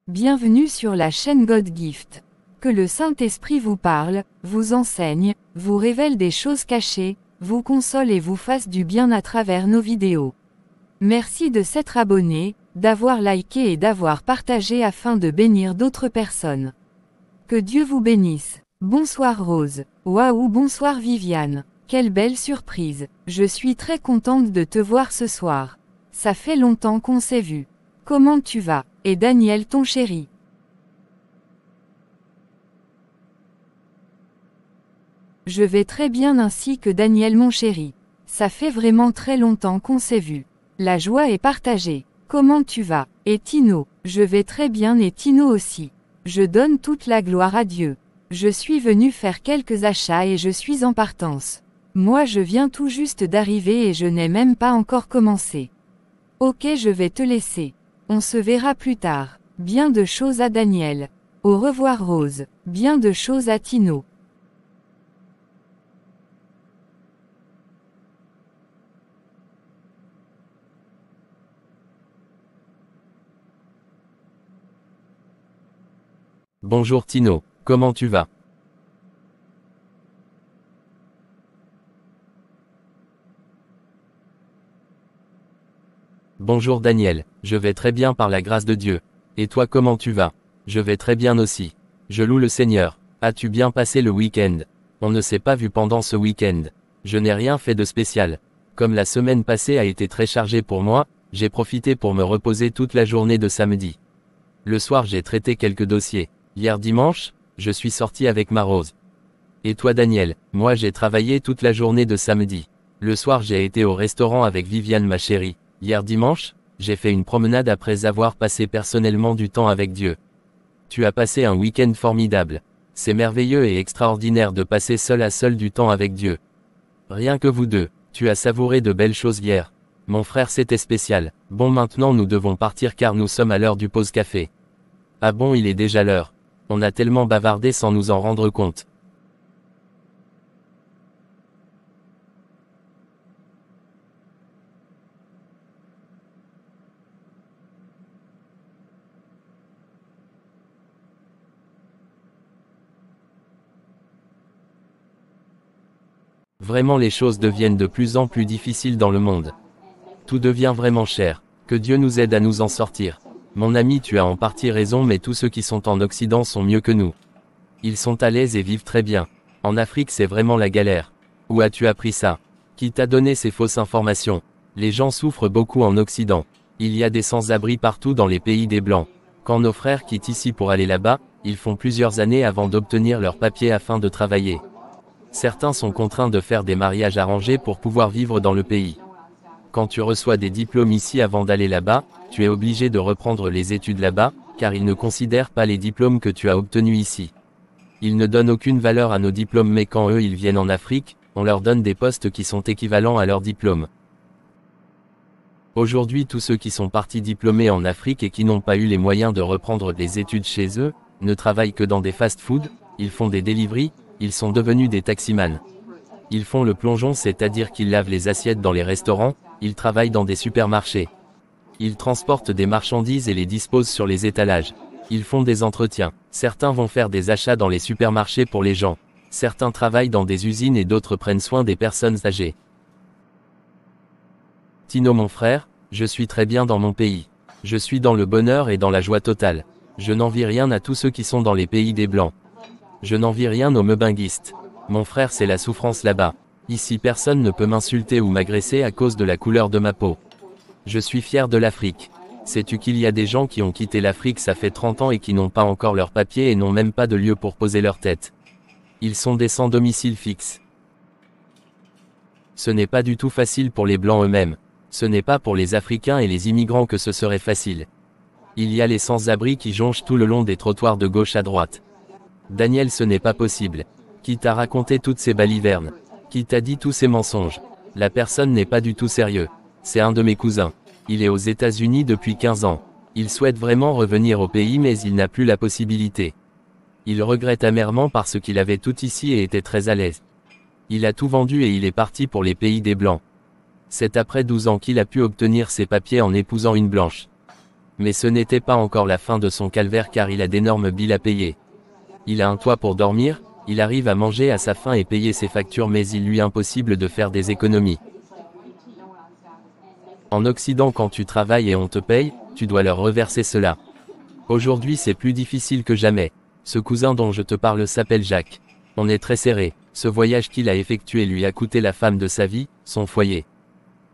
Bienvenue sur la chaîne God Gift. Que le Saint-Esprit vous parle, vous enseigne, vous révèle des choses cachées, vous console et vous fasse du bien à travers nos vidéos. Merci de s'être abonné, d'avoir liké et d'avoir partagé afin de bénir d'autres personnes. Que Dieu vous bénisse. Bonsoir Rose. Waouh, bonsoir Viviane. Quelle belle surprise. Je suis très contente de te voir ce soir. Ça fait longtemps qu'on s'est vu. Comment tu vas? Et Daniel ton chéri? Je vais très bien ainsi que Daniel mon chéri. Ça fait vraiment très longtemps qu'on s'est vu. La joie est partagée. Comment tu vas? Et Tino? Je vais très bien et Tino aussi. Je donne toute la gloire à Dieu. Je suis venu faire quelques achats et je suis en partance. Moi je viens tout juste d'arriver et je n'ai même pas encore commencé. Ok, je vais te laisser. On se verra plus tard. Bien de choses à Daniel. Au revoir Rose. Bien de choses à Tino. Bonjour Tino, comment tu vas? Bonjour Daniel, je vais très bien par la grâce de Dieu. Et toi comment tu vas? Je vais très bien aussi. Je loue le Seigneur. As-tu bien passé le week-end? On ne s'est pas vu pendant ce week-end. Je n'ai rien fait de spécial. Comme la semaine passée a été très chargée pour moi, j'ai profité pour me reposer toute la journée de samedi. Le soir j'ai traité quelques dossiers. Hier dimanche, je suis sorti avec ma Rose. Et toi Daniel? Moi j'ai travaillé toute la journée de samedi. Le soir j'ai été au restaurant avec Viviane ma chérie. Hier dimanche, j'ai fait une promenade après avoir passé personnellement du temps avec Dieu. Tu as passé un week-end formidable. C'est merveilleux et extraordinaire de passer seul à seul du temps avec Dieu. Rien que vous deux, tu as savouré de belles choses hier. Mon frère c'était spécial. Bon maintenant nous devons partir car nous sommes à l'heure du pause café. Ah bon il est déjà l'heure. On a tellement bavardé sans nous en rendre compte. Vraiment les choses deviennent de plus en plus difficiles dans le monde. Tout devient vraiment cher. Que Dieu nous aide à nous en sortir. Mon ami tu as en partie raison mais tous ceux qui sont en Occident sont mieux que nous. Ils sont à l'aise et vivent très bien. En Afrique c'est vraiment la galère. Où as-tu appris ça? Qui t'a donné ces fausses informations? Les gens souffrent beaucoup en Occident. Il y a des sans-abri partout dans les pays des Blancs. Quand nos frères quittent ici pour aller là-bas, ils font plusieurs années avant d'obtenir leurs papiers afin de travailler. Certains sont contraints de faire des mariages arrangés pour pouvoir vivre dans le pays. Quand tu reçois des diplômes ici avant d'aller là-bas, tu es obligé de reprendre les études là-bas, car ils ne considèrent pas les diplômes que tu as obtenus ici. Ils ne donnent aucune valeur à nos diplômes mais quand eux ils viennent en Afrique, on leur donne des postes qui sont équivalents à leurs diplômes. Aujourd'hui tous ceux qui sont partis diplômés en Afrique et qui n'ont pas eu les moyens de reprendre des études chez eux, ne travaillent que dans des fast-food, ils font des deliveries, ils sont devenus des taximans. Ils font le plongeon c'est-à-dire qu'ils lavent les assiettes dans les restaurants, ils travaillent dans des supermarchés. Ils transportent des marchandises et les disposent sur les étalages. Ils font des entretiens. Certains vont faire des achats dans les supermarchés pour les gens. Certains travaillent dans des usines et d'autres prennent soin des personnes âgées. Tino mon frère, je suis très bien dans mon pays. Je suis dans le bonheur et dans la joie totale. Je n'envie rien à tous ceux qui sont dans les pays des Blancs. Je n'envie rien aux meubinguistes. Mon frère c'est la souffrance là-bas. Ici personne ne peut m'insulter ou m'agresser à cause de la couleur de ma peau. Je suis fier de l'Afrique. Sais-tu qu'il y a des gens qui ont quitté l'Afrique ça fait 30 ans et qui n'ont pas encore leurs papiers et n'ont même pas de lieu pour poser leur tête. Ils sont des sans domicile fixe. Ce n'est pas du tout facile pour les Blancs eux-mêmes. Ce n'est pas pour les Africains et les immigrants que ce serait facile. Il y a les sans-abri qui jonchent tout le long des trottoirs de gauche à droite. Daniel ce n'est pas possible. Qui t'a raconté toutes ces balivernes? Qui t'a dit tous ces mensonges? La personne n'est pas du tout sérieux. C'est un de mes cousins. Il est aux États-Unis depuis 15 ans. Il souhaite vraiment revenir au pays mais il n'a plus la possibilité. Il regrette amèrement parce qu'il avait tout ici et était très à l'aise. Il a tout vendu et il est parti pour les pays des Blancs. C'est après 12 ans qu'il a pu obtenir ses papiers en épousant une blanche. Mais ce n'était pas encore la fin de son calvaire car il a d'énormes billes à payer. Il a un toit pour dormir, il arrive à manger à sa faim et payer ses factures mais il lui est impossible de faire des économies. En Occident quand tu travailles et on te paye, tu dois leur reverser cela. Aujourd'hui c'est plus difficile que jamais. Ce cousin dont je te parle s'appelle Jacques. On est très serré. Ce voyage qu'il a effectué lui a coûté la femme de sa vie, son foyer.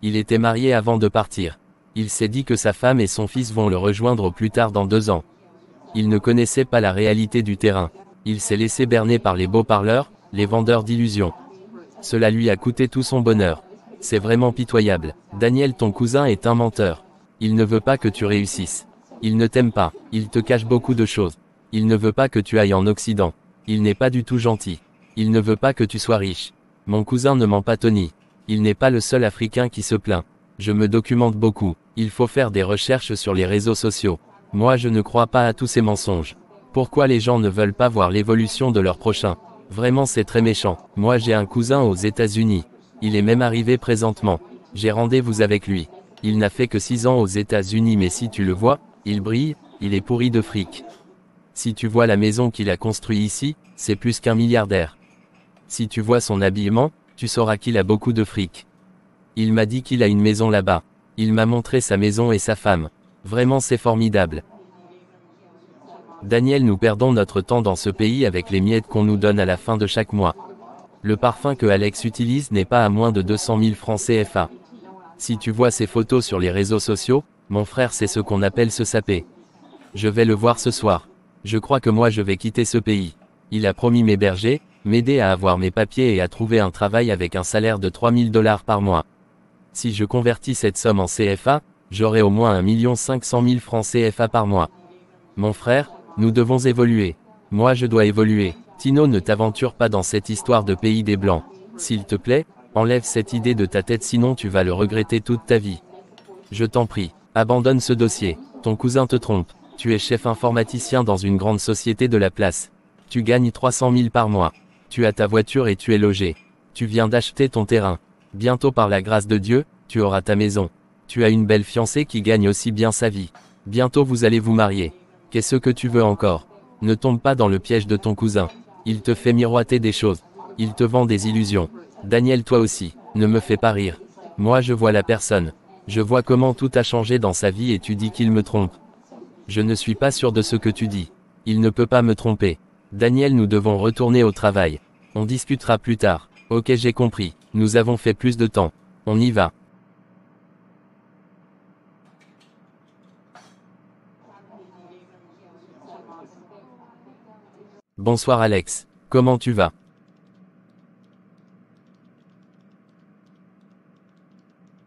Il était marié avant de partir. Il s'est dit que sa femme et son fils vont le rejoindre au plus tard dans 2 ans. Il ne connaissait pas la réalité du terrain. Il s'est laissé berner par les beaux parleurs, les vendeurs d'illusions. Cela lui a coûté tout son bonheur. C'est vraiment pitoyable. Daniel, ton cousin est un menteur. Il ne veut pas que tu réussisses. Il ne t'aime pas. Il te cache beaucoup de choses. Il ne veut pas que tu ailles en Occident. Il n'est pas du tout gentil. Il ne veut pas que tu sois riche. Mon cousin ne ment pas Tony. Il n'est pas le seul Africain qui se plaint. Je me documente beaucoup. Il faut faire des recherches sur les réseaux sociaux. Moi je ne crois pas à tous ces mensonges. Pourquoi les gens ne veulent pas voir l'évolution de leur prochain? Vraiment c'est très méchant. Moi j'ai un cousin aux États-Unis. Il est même arrivé présentement. J'ai rendez-vous avec lui. Il n'a fait que 6 ans aux États-Unis mais si tu le vois, il brille, il est pourri de fric. Si tu vois la maison qu'il a construite ici, c'est plus qu'un milliardaire. Si tu vois son habillement, tu sauras qu'il a beaucoup de fric. Il m'a dit qu'il a une maison là-bas. Il m'a montré sa maison et sa femme. Vraiment c'est formidable. Daniel, nous perdons notre temps dans ce pays avec les miettes qu'on nous donne à la fin de chaque mois. Le parfum que Alex utilise n'est pas à moins de 200 000 francs CFA. Si tu vois ses photos sur les réseaux sociaux, mon frère c'est ce qu'on appelle se saper. Je vais le voir ce soir. Je crois que moi je vais quitter ce pays. Il a promis m'héberger, m'aider à avoir mes papiers et à trouver un travail avec un salaire de 3 000 $ par mois. Si je convertis cette somme en CFA, j'aurai au moins 1 500 000 francs CFA par mois. Mon frère, nous devons évoluer. Moi je dois évoluer. Tino, ne t'aventure pas dans cette histoire de pays des Blancs. S'il te plaît, enlève cette idée de ta tête sinon tu vas le regretter toute ta vie. Je t'en prie, abandonne ce dossier. Ton cousin te trompe. Tu es chef informaticien dans une grande société de la place. Tu gagnes 300 000 par mois. Tu as ta voiture et tu es logé. Tu viens d'acheter ton terrain. Bientôt par la grâce de Dieu, tu auras ta maison. Tu as une belle fiancée qui gagne aussi bien sa vie. Bientôt vous allez vous marier. Qu'est-ce que tu veux encore? Ne tombe pas dans le piège de ton cousin. Il te fait miroiter des choses. Il te vend des illusions. Daniel, toi aussi, ne me fais pas rire. Moi je vois la personne. Je vois comment tout a changé dans sa vie et tu dis qu'il me trompe. Je ne suis pas sûr de ce que tu dis. Il ne peut pas me tromper. Daniel, nous devons retourner au travail. On discutera plus tard. Ok, j'ai compris. Nous avons fait plus de temps. On y va. Bonsoir Alex. Comment tu vas?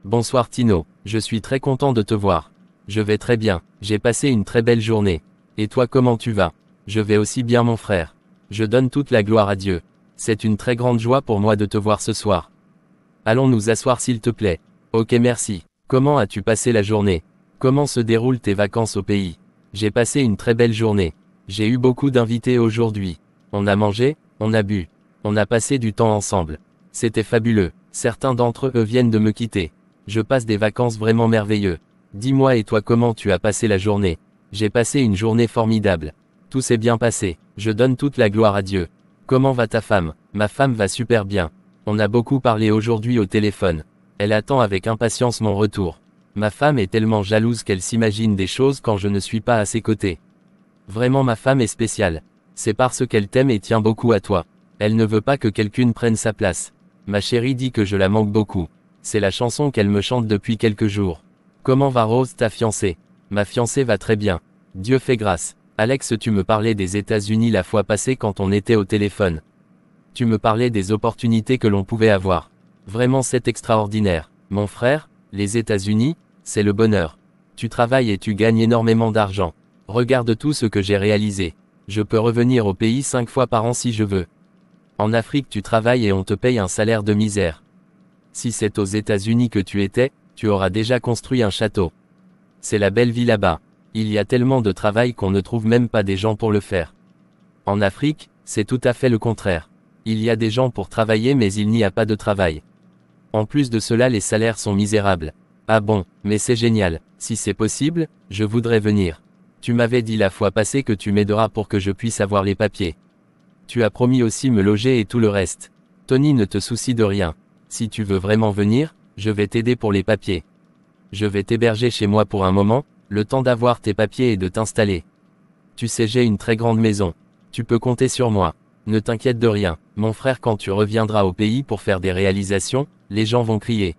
Bonsoir Tino. Je suis très content de te voir. Je vais très bien. J'ai passé une très belle journée. Et toi, comment tu vas? Je vais aussi bien mon frère. Je donne toute la gloire à Dieu. C'est une très grande joie pour moi de te voir ce soir. Allons nous asseoir s'il te plaît. Ok, merci. Comment as-tu passé la journée? Comment se déroulent tes vacances au pays? J'ai passé une très belle journée. J'ai eu beaucoup d'invités aujourd'hui. On a mangé, on a bu. On a passé du temps ensemble. C'était fabuleux. Certains d'entre eux viennent de me quitter. Je passe des vacances vraiment merveilleux. Dis-moi et toi comment tu as passé la journée? J'ai passé une journée formidable. Tout s'est bien passé. Je donne toute la gloire à Dieu. Comment va ta femme? Ma femme va super bien. On a beaucoup parlé aujourd'hui au téléphone. Elle attend avec impatience mon retour. Ma femme est tellement jalouse qu'elle s'imagine des choses quand je ne suis pas à ses côtés. Vraiment ma femme est spéciale. C'est parce qu'elle t'aime et tient beaucoup à toi. Elle ne veut pas que quelqu'un prenne sa place. Ma chérie dit que je la manque beaucoup. C'est la chanson qu'elle me chante depuis quelques jours. Comment va Rose, ta fiancée? Ma fiancée va très bien. Dieu fait grâce. Alex, tu me parlais des États-Unis la fois passée quand on était au téléphone. Tu me parlais des opportunités que l'on pouvait avoir. Vraiment c'est extraordinaire. Mon frère, les États-Unis, c'est le bonheur. Tu travailles et tu gagnes énormément d'argent. Regarde tout ce que j'ai réalisé. Je peux revenir au pays 5 fois par an si je veux. En Afrique tu travailles et on te paye un salaire de misère. Si c'est aux États-Unis que tu étais, tu auras déjà construit un château. C'est la belle vie là-bas. Il y a tellement de travail qu'on ne trouve même pas des gens pour le faire. En Afrique, c'est tout à fait le contraire. Il y a des gens pour travailler mais il n'y a pas de travail. En plus de cela les salaires sont misérables. Ah bon, mais c'est génial, si c'est possible, je voudrais venir. Tu m'avais dit la fois passée que tu m'aideras pour que je puisse avoir les papiers. Tu as promis aussi me loger et tout le reste. Tony ne te soucie de rien. Si tu veux vraiment venir, je vais t'aider pour les papiers. Je vais t'héberger chez moi pour un moment, le temps d'avoir tes papiers et de t'installer. Tu sais, j'ai une très grande maison. Tu peux compter sur moi. Ne t'inquiète de rien, mon frère, quand tu reviendras au pays pour faire des réalisations, les gens vont crier.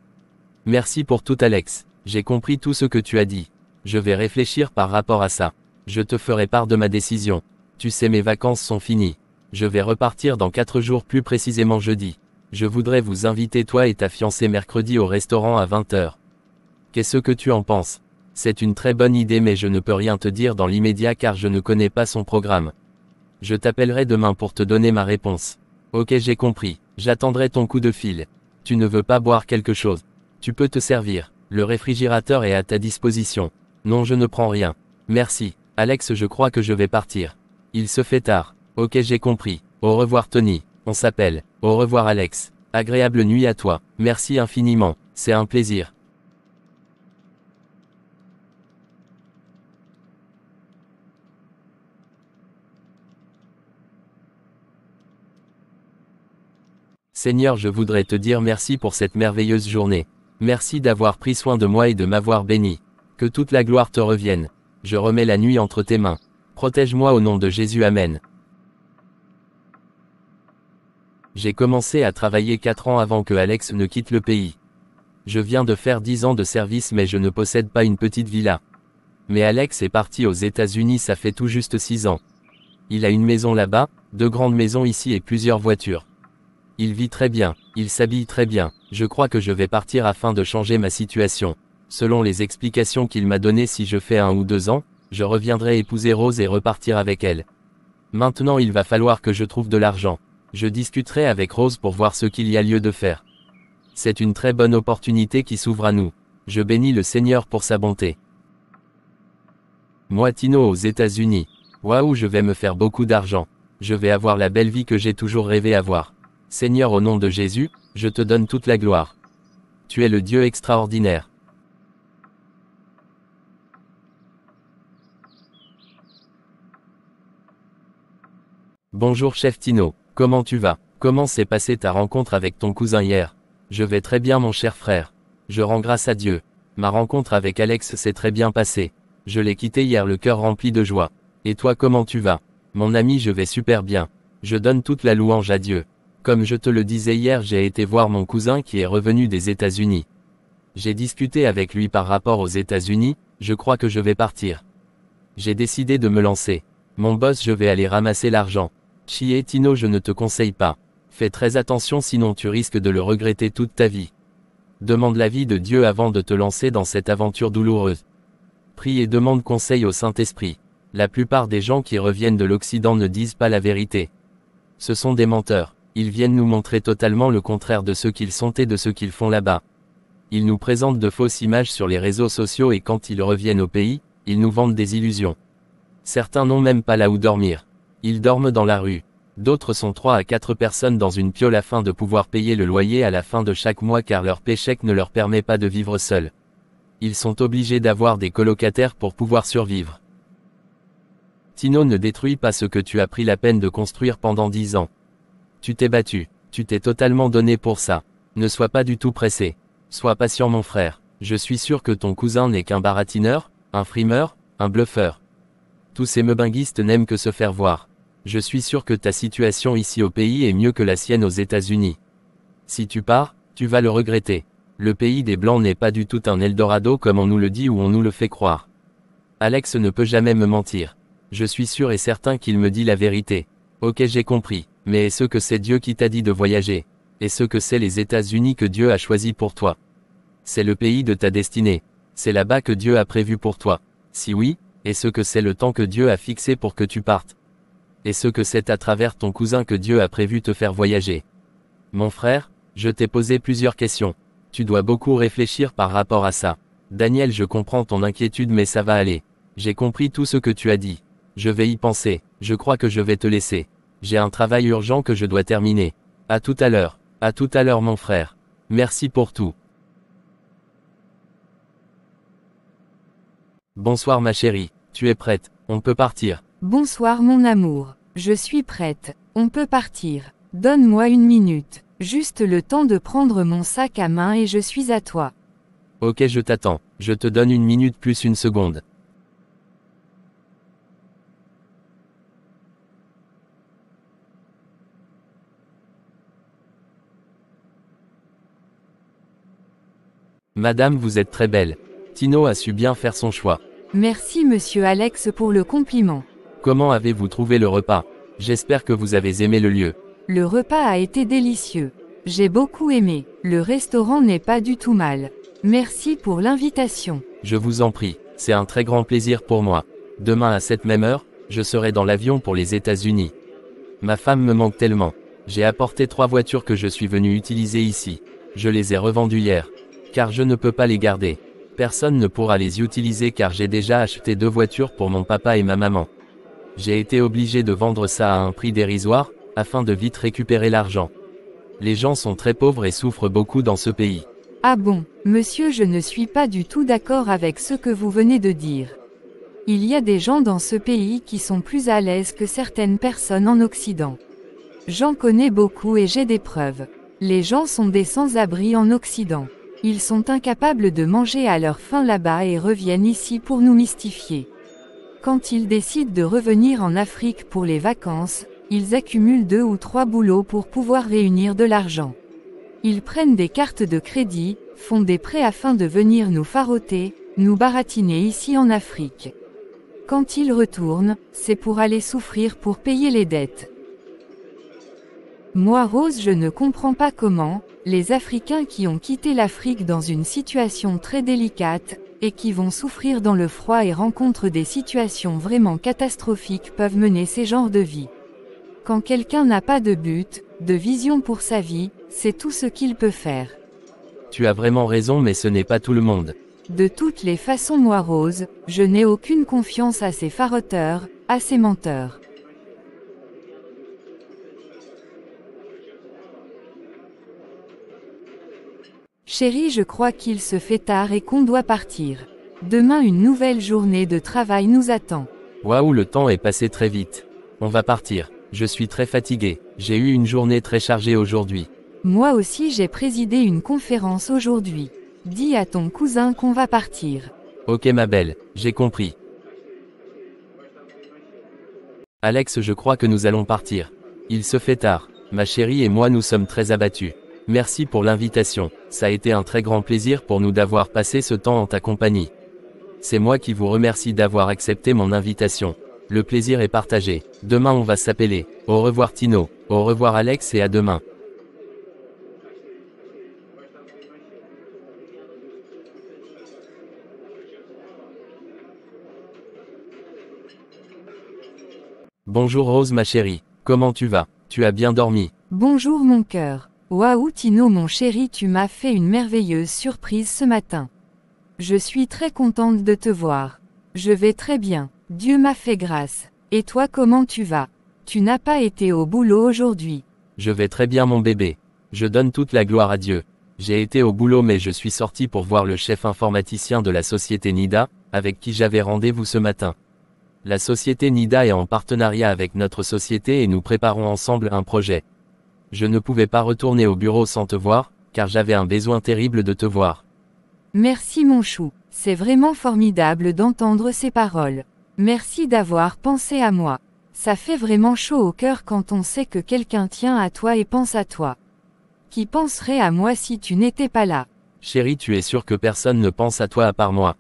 Merci pour tout Alex, j'ai compris tout ce que tu as dit. Je vais réfléchir par rapport à ça. Je te ferai part de ma décision. Tu sais, mes vacances sont finies. Je vais repartir dans 4 jours, plus précisément jeudi. Je voudrais vous inviter toi et ta fiancée mercredi au restaurant à 20 h. Qu'est-ce que tu en penses? C'est une très bonne idée, mais je ne peux rien te dire dans l'immédiat car je ne connais pas son programme. Je t'appellerai demain pour te donner ma réponse. Ok, j'ai compris, j'attendrai ton coup de fil. Tu ne veux pas boire quelque chose? Tu peux te servir, le réfrigérateur est à ta disposition. Non, je ne prends rien. Merci, Alex, je crois que je vais partir. Il se fait tard. Ok, j'ai compris. Au revoir Tony, on s'appelle. Au revoir Alex. Agréable nuit à toi. Merci infiniment, c'est un plaisir. Seigneur, je voudrais te dire merci pour cette merveilleuse journée. Merci d'avoir pris soin de moi et de m'avoir béni. Que toute la gloire te revienne. Je remets la nuit entre tes mains. Protège-moi au nom de Jésus, Amen. J'ai commencé à travailler 4 ans avant que Alex ne quitte le pays. Je viens de faire 10 ans de service, mais je ne possède pas une petite villa. Mais Alex est parti aux États-Unis, ça fait tout juste 6 ans. Il a une maison là-bas, 2 grandes maisons ici et plusieurs voitures. Il vit très bien, il s'habille très bien. Je crois que je vais partir afin de changer ma situation. Selon les explications qu'il m'a données, si je fais 1 ou 2 ans, je reviendrai épouser Rose et repartir avec elle. Maintenant il va falloir que je trouve de l'argent. Je discuterai avec Rose pour voir ce qu'il y a lieu de faire. C'est une très bonne opportunité qui s'ouvre à nous. Je bénis le Seigneur pour sa bonté. Moi Tino aux États-Unis. Waouh, je vais me faire beaucoup d'argent. Je vais avoir la belle vie que j'ai toujours rêvé avoir. Seigneur, au nom de Jésus, je te donne toute la gloire. Tu es le Dieu extraordinaire. Bonjour chef Tino, comment tu vas? Comment s'est passée ta rencontre avec ton cousin hier? Je vais très bien mon cher frère. Je rends grâce à Dieu. Ma rencontre avec Alex s'est très bien passée. Je l'ai quitté hier le cœur rempli de joie. Et toi, comment tu vas? Mon ami, je vais super bien. Je donne toute la louange à Dieu. Comme je te le disais hier, j'ai été voir mon cousin qui est revenu des États-Unis. J'ai discuté avec lui par rapport aux États-Unis, je crois que je vais partir. J'ai décidé de me lancer. Mon boss, je vais aller ramasser l'argent. Chier Tino, je ne te conseille pas. Fais très attention, sinon tu risques de le regretter toute ta vie. Demande l'avis de Dieu avant de te lancer dans cette aventure douloureuse. Prie et demande conseil au Saint-Esprit. La plupart des gens qui reviennent de l'Occident ne disent pas la vérité. Ce sont des menteurs. Ils viennent nous montrer totalement le contraire de ce qu'ils sont et de ce qu'ils font là-bas. Ils nous présentent de fausses images sur les réseaux sociaux et quand ils reviennent au pays, ils nous vendent des illusions. Certains n'ont même pas là où dormir. Ils dorment dans la rue. D'autres sont 3 à 4 personnes dans une piole afin de pouvoir payer le loyer à la fin de chaque mois car leur paycheck ne leur permet pas de vivre seuls. Ils sont obligés d'avoir des colocataires pour pouvoir survivre. Tino, ne détruis pas ce que tu as pris la peine de construire pendant 10 ans. Tu t'es battu, tu t'es totalement donné pour ça. Ne sois pas du tout pressé. Sois patient mon frère. Je suis sûr que ton cousin n'est qu'un baratineur, un frimeur, un bluffeur. Tous ces meubinguistes n'aiment que se faire voir. Je suis sûr que ta situation ici au pays est mieux que la sienne aux États-Unis. Si tu pars, tu vas le regretter. Le pays des Blancs n'est pas du tout un Eldorado comme on nous le dit ou on nous le fait croire. Alex ne peut jamais me mentir. Je suis sûr et certain qu'il me dit la vérité. Ok, j'ai compris. Mais est-ce que c'est Dieu qui t'a dit de voyager? Est-ce que c'est les États-Unis que Dieu a choisi pour toi? C'est le pays de ta destinée. C'est là-bas que Dieu a prévu pour toi. Si oui, est-ce que c'est le temps que Dieu a fixé pour que tu partes? Est-ce que c'est à travers ton cousin que Dieu a prévu te faire voyager? Mon frère, je t'ai posé plusieurs questions. Tu dois beaucoup réfléchir par rapport à ça. Daniel, je comprends ton inquiétude mais ça va aller. J'ai compris tout ce que tu as dit. Je vais y penser. Je crois que je vais te laisser. J'ai un travail urgent que je dois terminer. À tout à l'heure. À tout à l'heure mon frère. Merci pour tout. Bonsoir ma chérie, tu es prête, on peut partir. Bonsoir mon amour. Je suis prête. On peut partir. Donne-moi 1 minute. Juste le temps de prendre mon sac à main et je suis à toi. Ok, je t'attends, je te donne 1 minute plus 1 seconde. Madame, vous êtes très belle. Tino a su bien faire son choix. Merci monsieur Alex pour le compliment. Comment avez-vous trouvé le repas? J'espère que vous avez aimé le lieu. Le repas a été délicieux. J'ai beaucoup aimé. Le restaurant n'est pas du tout mal. Merci pour l'invitation. Je vous en prie, c'est un très grand plaisir pour moi. Demain à cette même heure, je serai dans l'avion pour les États-Unis. Ma femme me manque tellement. J'ai apporté 3 voitures que je suis venu utiliser ici. Je les ai revendues hier. Car je ne peux pas les garder. Personne ne pourra les utiliser car j'ai déjà acheté 2 voitures pour mon papa et ma maman. J'ai été obligé de vendre ça à un prix dérisoire, afin de vite récupérer l'argent. Les gens sont très pauvres et souffrent beaucoup dans ce pays. Ah bon, monsieur, je ne suis pas du tout d'accord avec ce que vous venez de dire. Il y a des gens dans ce pays qui sont plus à l'aise que certaines personnes en Occident. J'en connais beaucoup et j'ai des preuves. Les gens sont des sans-abri en Occident. Ils sont incapables de manger à leur faim là-bas et reviennent ici pour nous mystifier. Quand ils décident de revenir en Afrique pour les vacances, ils accumulent 2 ou 3 boulots pour pouvoir réunir de l'argent. Ils prennent des cartes de crédit, font des prêts afin de venir nous faroter, nous baratiner ici en Afrique. Quand ils retournent, c'est pour aller souffrir pour payer les dettes. Moi Rose, je ne comprends pas comment, les Africains qui ont quitté l'Afrique dans une situation très délicate, et qui vont souffrir dans le froid et rencontrent des situations vraiment catastrophiques peuvent mener ces genres de vie. Quand quelqu'un n'a pas de but, de vision pour sa vie, c'est tout ce qu'il peut faire. Tu as vraiment raison mais ce n'est pas tout le monde. De toutes les façons moi Rose, je n'ai aucune confiance à ces faroteurs, à ces menteurs. Chérie, je crois qu'il se fait tard et qu'on doit partir. Demain une nouvelle journée de travail nous attend. Waouh, le temps est passé très vite. On va partir. Je suis très fatigué. J'ai eu une journée très chargée aujourd'hui. Moi aussi j'ai présidé une conférence aujourd'hui. Dis à ton cousin qu'on va partir. Ok ma belle, j'ai compris. Alex, je crois que nous allons partir. Il se fait tard. Ma chérie et moi nous sommes très abattus. Merci pour l'invitation, ça a été un très grand plaisir pour nous d'avoir passé ce temps en ta compagnie. C'est moi qui vous remercie d'avoir accepté mon invitation. Le plaisir est partagé. Demain on va s'appeler. Au revoir Tino, au revoir Alex et à demain. Bonjour Rose ma chérie, comment tu vas? Tu as bien dormi? Bonjour mon cœur. Waouh Tino mon chéri, tu m'as fait une merveilleuse surprise ce matin. Je suis très contente de te voir. Je vais très bien, Dieu m'a fait grâce. Et toi comment tu vas? Tu n'as pas été au boulot aujourd'hui? Je vais très bien mon bébé. Je donne toute la gloire à Dieu. J'ai été au boulot mais je suis sorti pour voir le chef informaticien de la société Nida, avec qui j'avais rendez-vous ce matin. La société Nida est en partenariat avec notre société et nous préparons ensemble un projet. Je ne pouvais pas retourner au bureau sans te voir, car j'avais un besoin terrible de te voir. Merci mon chou, c'est vraiment formidable d'entendre ces paroles. Merci d'avoir pensé à moi. Ça fait vraiment chaud au cœur quand on sait que quelqu'un tient à toi et pense à toi. Qui penserait à moi si tu n'étais pas là? Chérie, tu es sûre que personne ne pense à toi à part moi.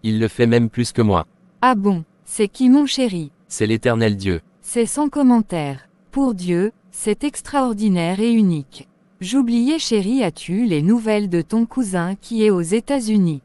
Il le fait même plus que moi. Ah bon, c'est qui mon chéri? C'est l'Éternel Dieu. C'est sans commentaire. Pour Dieu, c'est extraordinaire et unique. J'oubliais chérie, as-tu les nouvelles de ton cousin qui est aux États-Unis?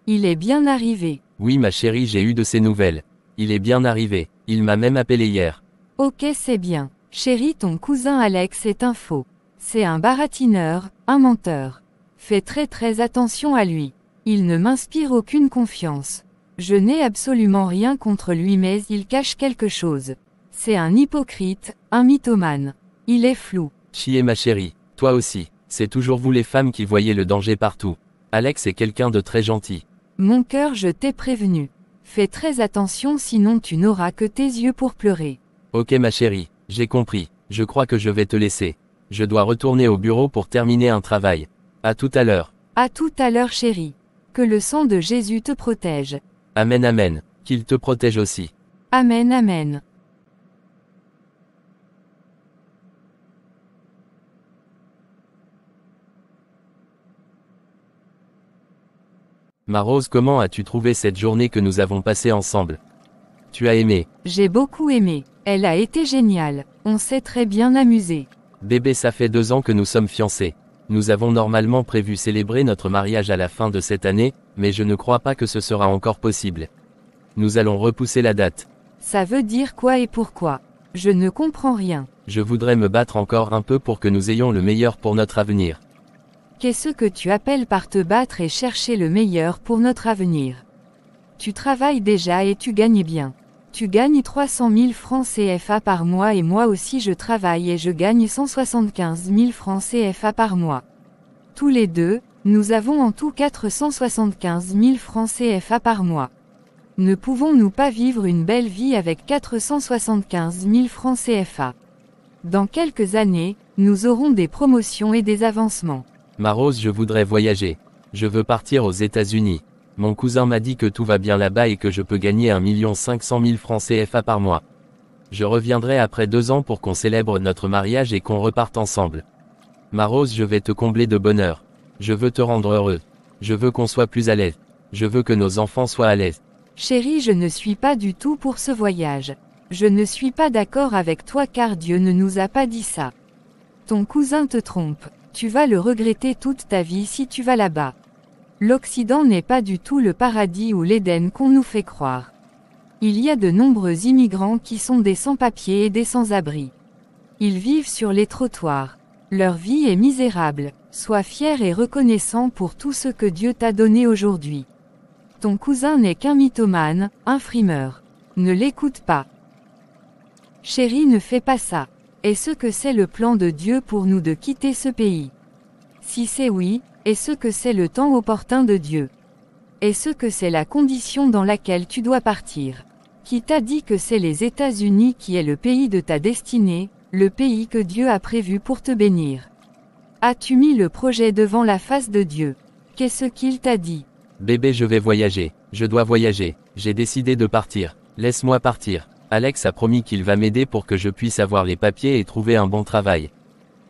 Il est bien arrivé. Oui ma chérie, j'ai eu de ses nouvelles. Il est bien arrivé, il m'a même appelé hier. Ok c'est bien. Chérie, ton cousin Alex est un faux. C'est un baratineur, un menteur. Fais très attention à lui. Il ne m'inspire aucune confiance. Je n'ai absolument rien contre lui mais il cache quelque chose. C'est un hypocrite, un mythomane. Il est flou. Chier ma chérie, toi aussi, c'est toujours vous les femmes qui voyez le danger partout. Alex est quelqu'un de très gentil. Mon cœur, je t'ai prévenu. Fais très attention sinon tu n'auras que tes yeux pour pleurer. Ok ma chérie, j'ai compris, je crois que je vais te laisser. Je dois retourner au bureau pour terminer un travail. À tout à l'heure. À tout à l'heure chérie. Que le sang de Jésus te protège. Amen amen, qu'il te protège aussi. Amen amen. Ma Rose, comment as-tu trouvé cette journée que nous avons passée ensemble? Tu as aimé? J'ai beaucoup aimé. Elle a été géniale. On s'est très bien amusé. Bébé, ça fait 2 ans que nous sommes fiancés. Nous avons normalement prévu célébrer notre mariage à la fin de cette année, mais je ne crois pas que ce sera encore possible. Nous allons repousser la date. Ça veut dire quoi et pourquoi? Je ne comprends rien. Je voudrais me battre encore un peu pour que nous ayons le meilleur pour notre avenir. Qu'est-ce que tu appelles par te battre et chercher le meilleur pour notre avenir? Tu travailles déjà et tu gagnes bien. Tu gagnes 300 000 francs CFA par mois et moi aussi je travaille et je gagne 175 000 francs CFA par mois. Tous les deux, nous avons en tout 475 000 francs CFA par mois. Ne pouvons-nous pas vivre une belle vie avec 475 000 francs CFA? Dans quelques années, nous aurons des promotions et des avancements. Ma Rose, je voudrais voyager. Je veux partir aux États-Unis. Mon cousin m'a dit que tout va bien là-bas et que je peux gagner 1 500 000 francs CFA par mois. Je reviendrai après 2 ans pour qu'on célèbre notre mariage et qu'on reparte ensemble. Ma Rose, je vais te combler de bonheur. Je veux te rendre heureux. Je veux qu'on soit plus à l'aise. Je veux que nos enfants soient à l'aise. Chérie, je ne suis pas du tout pour ce voyage. Je ne suis pas d'accord avec toi car Dieu ne nous a pas dit ça. Ton cousin te trompe. Tu vas le regretter toute ta vie si tu vas là-bas. L'Occident n'est pas du tout le paradis ou l'Éden qu'on nous fait croire. Il y a de nombreux immigrants qui sont des sans-papiers et des sans-abri. Ils vivent sur les trottoirs. Leur vie est misérable. Sois fier et reconnaissant pour tout ce que Dieu t'a donné aujourd'hui. Ton cousin n'est qu'un mythomane, un frimeur. Ne l'écoute pas. Chérie, ne fais pas ça. Est-ce que c'est le plan de Dieu pour nous de quitter ce pays? Si c'est oui, est-ce que c'est le temps opportun de Dieu? Est-ce que c'est la condition dans laquelle tu dois partir? Qui t'a dit que c'est les États-Unis qui est le pays de ta destinée, le pays que Dieu a prévu pour te bénir? As-tu mis le projet devant la face de Dieu? Qu'est-ce qu'il t'a dit? Bébé, je vais voyager. Je dois voyager. J'ai décidé de partir. Laisse-moi partir. Alex a promis qu'il va m'aider pour que je puisse avoir les papiers et trouver un bon travail.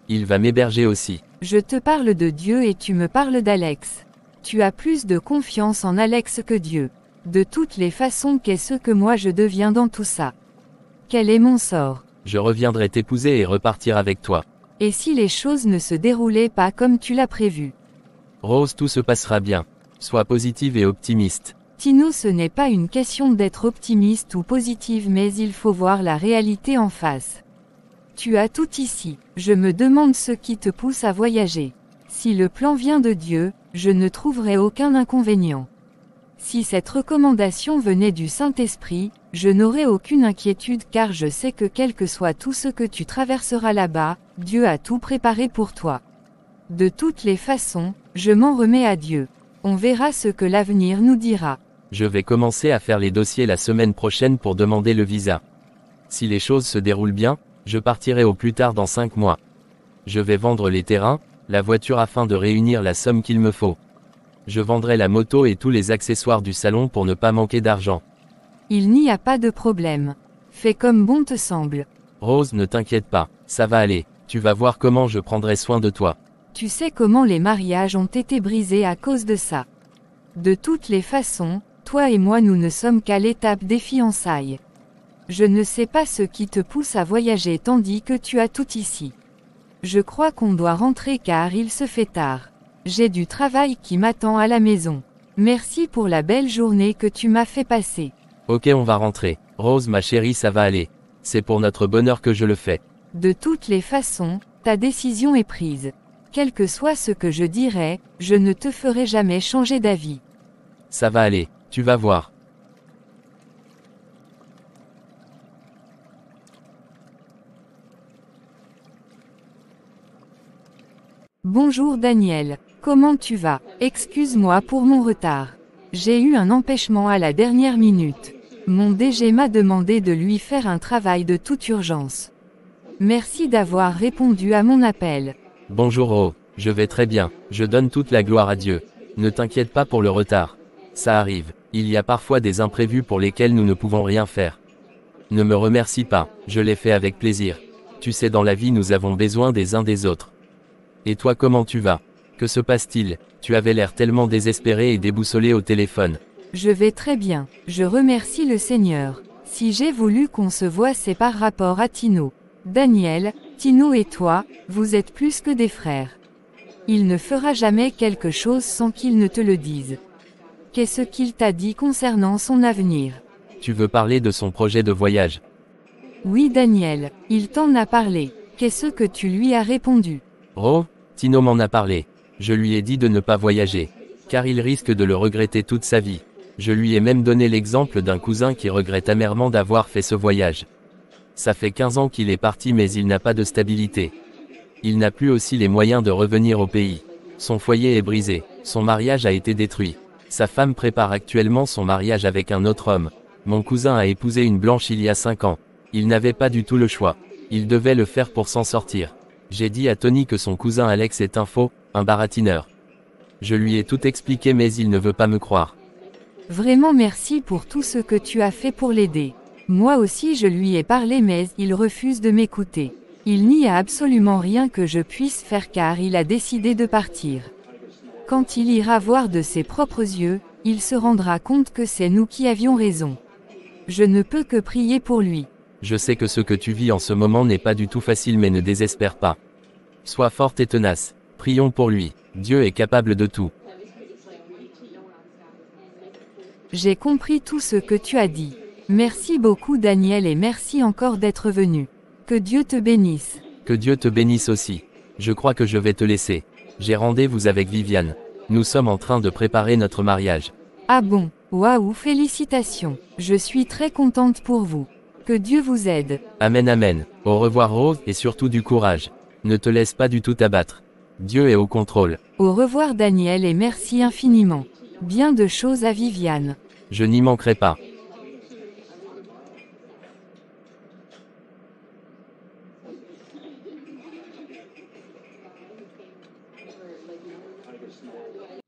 Il va m'héberger aussi. Je te parle de Dieu et tu me parles d'Alex. Tu as plus de confiance en Alex que Dieu. De toutes les façons, qu'est-ce que moi je deviens dans tout ça? Quel est mon sort? Je reviendrai t'épouser et repartir avec toi. Et si les choses ne se déroulaient pas comme tu l'as prévu? Rose, tout se passera bien. Sois positive et optimiste. Tino, ce n'est pas une question d'être optimiste ou positive, mais il faut voir la réalité en face. Tu as tout ici. Je me demande ce qui te pousse à voyager. Si le plan vient de Dieu, je ne trouverai aucun inconvénient. Si cette recommandation venait du Saint-Esprit, je n'aurais aucune inquiétude car je sais que quel que soit tout ce que tu traverseras là-bas, Dieu a tout préparé pour toi. De toutes les façons, je m'en remets à Dieu. On verra ce que l'avenir nous dira. Je vais commencer à faire les dossiers la semaine prochaine pour demander le visa. Si les choses se déroulent bien, je partirai au plus tard dans 5 mois. Je vais vendre les terrains, la voiture afin de réunir la somme qu'il me faut. Je vendrai la moto et tous les accessoires du salon pour ne pas manquer d'argent. Il n'y a pas de problème. Fais comme bon te semble. Rose, ne t'inquiète pas, ça va aller. Tu vas voir comment je prendrai soin de toi. Tu sais comment les mariages ont été brisés à cause de ça. De toutes les façons, toi et moi nous ne sommes qu'à l'étape des fiançailles. Je ne sais pas ce qui te pousse à voyager tandis que tu as tout ici. Je crois qu'on doit rentrer car il se fait tard. J'ai du travail qui m'attend à la maison. Merci pour la belle journée que tu m'as fait passer. Ok, on va rentrer. Rose, ma chérie, ça va aller. C'est pour notre bonheur que je le fais. De toutes les façons, ta décision est prise. Quel que soit ce que je dirai, je ne te ferai jamais changer d'avis. Ça va aller, tu vas voir. Bonjour Daniel, comment tu vas? Excuse-moi pour mon retard. J'ai eu un empêchement à la dernière minute. Mon DG m'a demandé de lui faire un travail de toute urgence. Merci d'avoir répondu à mon appel. Bonjour Ro, je vais très bien, je donne toute la gloire à Dieu. Ne t'inquiète pas pour le retard. Ça arrive, il y a parfois des imprévus pour lesquels nous ne pouvons rien faire. Ne me remercie pas, je l'ai fait avec plaisir. Tu sais, dans la vie nous avons besoin des uns des autres. Et toi, comment tu vas? Que se passe-t-il? Tu avais l'air tellement désespéré et déboussolé au téléphone. Je vais très bien, je remercie le Seigneur. Si j'ai voulu qu'on se voie, c'est par rapport à Tino. Daniel, Tino et toi, vous êtes plus que des frères. Il ne fera jamais quelque chose sans qu'il ne te le dise. Qu'est-ce qu'il t'a dit concernant son avenir? Tu veux parler de son projet de voyage? Oui Daniel, il t'en a parlé. Qu'est-ce que tu lui as répondu? Ro, Tino m'en a parlé. Je lui ai dit de ne pas voyager, car il risque de le regretter toute sa vie. Je lui ai même donné l'exemple d'un cousin qui regrette amèrement d'avoir fait ce voyage. Ça fait 15 ans qu'il est parti mais il n'a pas de stabilité. Il n'a plus aussi les moyens de revenir au pays. Son foyer est brisé, son mariage a été détruit. Sa femme prépare actuellement son mariage avec un autre homme. Mon cousin a épousé une blanche il y a 5 ans. Il n'avait pas du tout le choix. Il devait le faire pour s'en sortir. J'ai dit à Tony que son cousin Alex est un faux, un baratineur. Je lui ai tout expliqué mais il ne veut pas me croire. Vraiment merci pour tout ce que tu as fait pour l'aider. Moi aussi je lui ai parlé mais il refuse de m'écouter. Il n'y a absolument rien que je puisse faire car il a décidé de partir. Quand il ira voir de ses propres yeux, il se rendra compte que c'est nous qui avions raison. Je ne peux que prier pour lui. Je sais que ce que tu vis en ce moment n'est pas du tout facile mais ne désespère pas. Sois forte et tenace. Prions pour lui. Dieu est capable de tout. J'ai compris tout ce que tu as dit. Merci beaucoup Daniel et merci encore d'être venu. Que Dieu te bénisse. Que Dieu te bénisse aussi. Je crois que je vais te laisser. J'ai rendez-vous avec Viviane. Nous sommes en train de préparer notre mariage. Ah bon, waouh, félicitations. Je suis très contente pour vous. Que Dieu vous aide. Amen amen. Au revoir Rose et surtout du courage. Ne te laisse pas du tout abattre. Dieu est au contrôle. Au revoir Daniel et merci infiniment. Bien de choses à Viviane. Je n'y manquerai pas.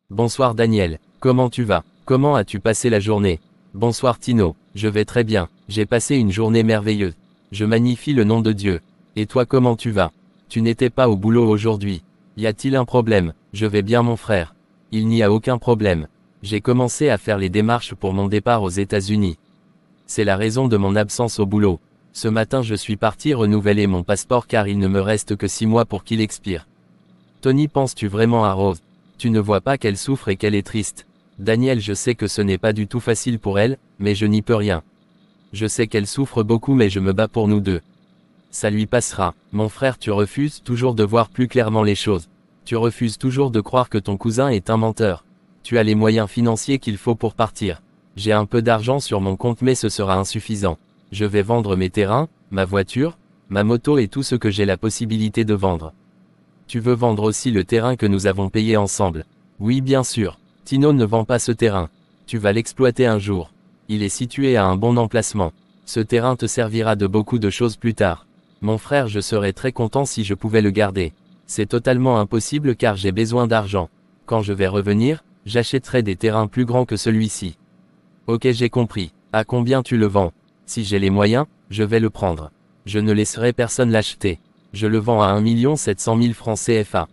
Bonsoir Daniel, comment tu vas? Comment as-tu passé la journée? Bonsoir Tino, je vais très bien, j'ai passé une journée merveilleuse. Je magnifie le nom de Dieu. Et toi comment tu vas? Tu n'étais pas au boulot aujourd'hui. Y a-t-il un problème? Je vais bien mon frère. Il n'y a aucun problème. J'ai commencé à faire les démarches pour mon départ aux États-Unis. C'est la raison de mon absence au boulot. Ce matin je suis parti renouveler mon passeport car il ne me reste que 6 mois pour qu'il expire. Tony, penses-tu vraiment à Rose? Tu ne vois pas qu'elle souffre et qu'elle est triste. Daniel, je sais que ce n'est pas du tout facile pour elle, mais je n'y peux rien. Je sais qu'elle souffre beaucoup mais je me bats pour nous deux. Ça lui passera. Mon frère, tu refuses toujours de voir plus clairement les choses. Tu refuses toujours de croire que ton cousin est un menteur. Tu as les moyens financiers qu'il faut pour partir. J'ai un peu d'argent sur mon compte mais ce sera insuffisant. Je vais vendre mes terrains, ma voiture, ma moto et tout ce que j'ai la possibilité de vendre. Tu veux vendre aussi le terrain que nous avons payé ensemble? Oui bien sûr. Tino ne vend pas ce terrain. Tu vas l'exploiter un jour. Il est situé à un bon emplacement. Ce terrain te servira de beaucoup de choses plus tard. Mon frère, je serais très content si je pouvais le garder. C'est totalement impossible car j'ai besoin d'argent. Quand je vais revenir, j'achèterai des terrains plus grands que celui-ci. Ok, j'ai compris. À combien tu le vends? Si j'ai les moyens, je vais le prendre. Je ne laisserai personne l'acheter. Je le vends à 1 700 000 francs CFA.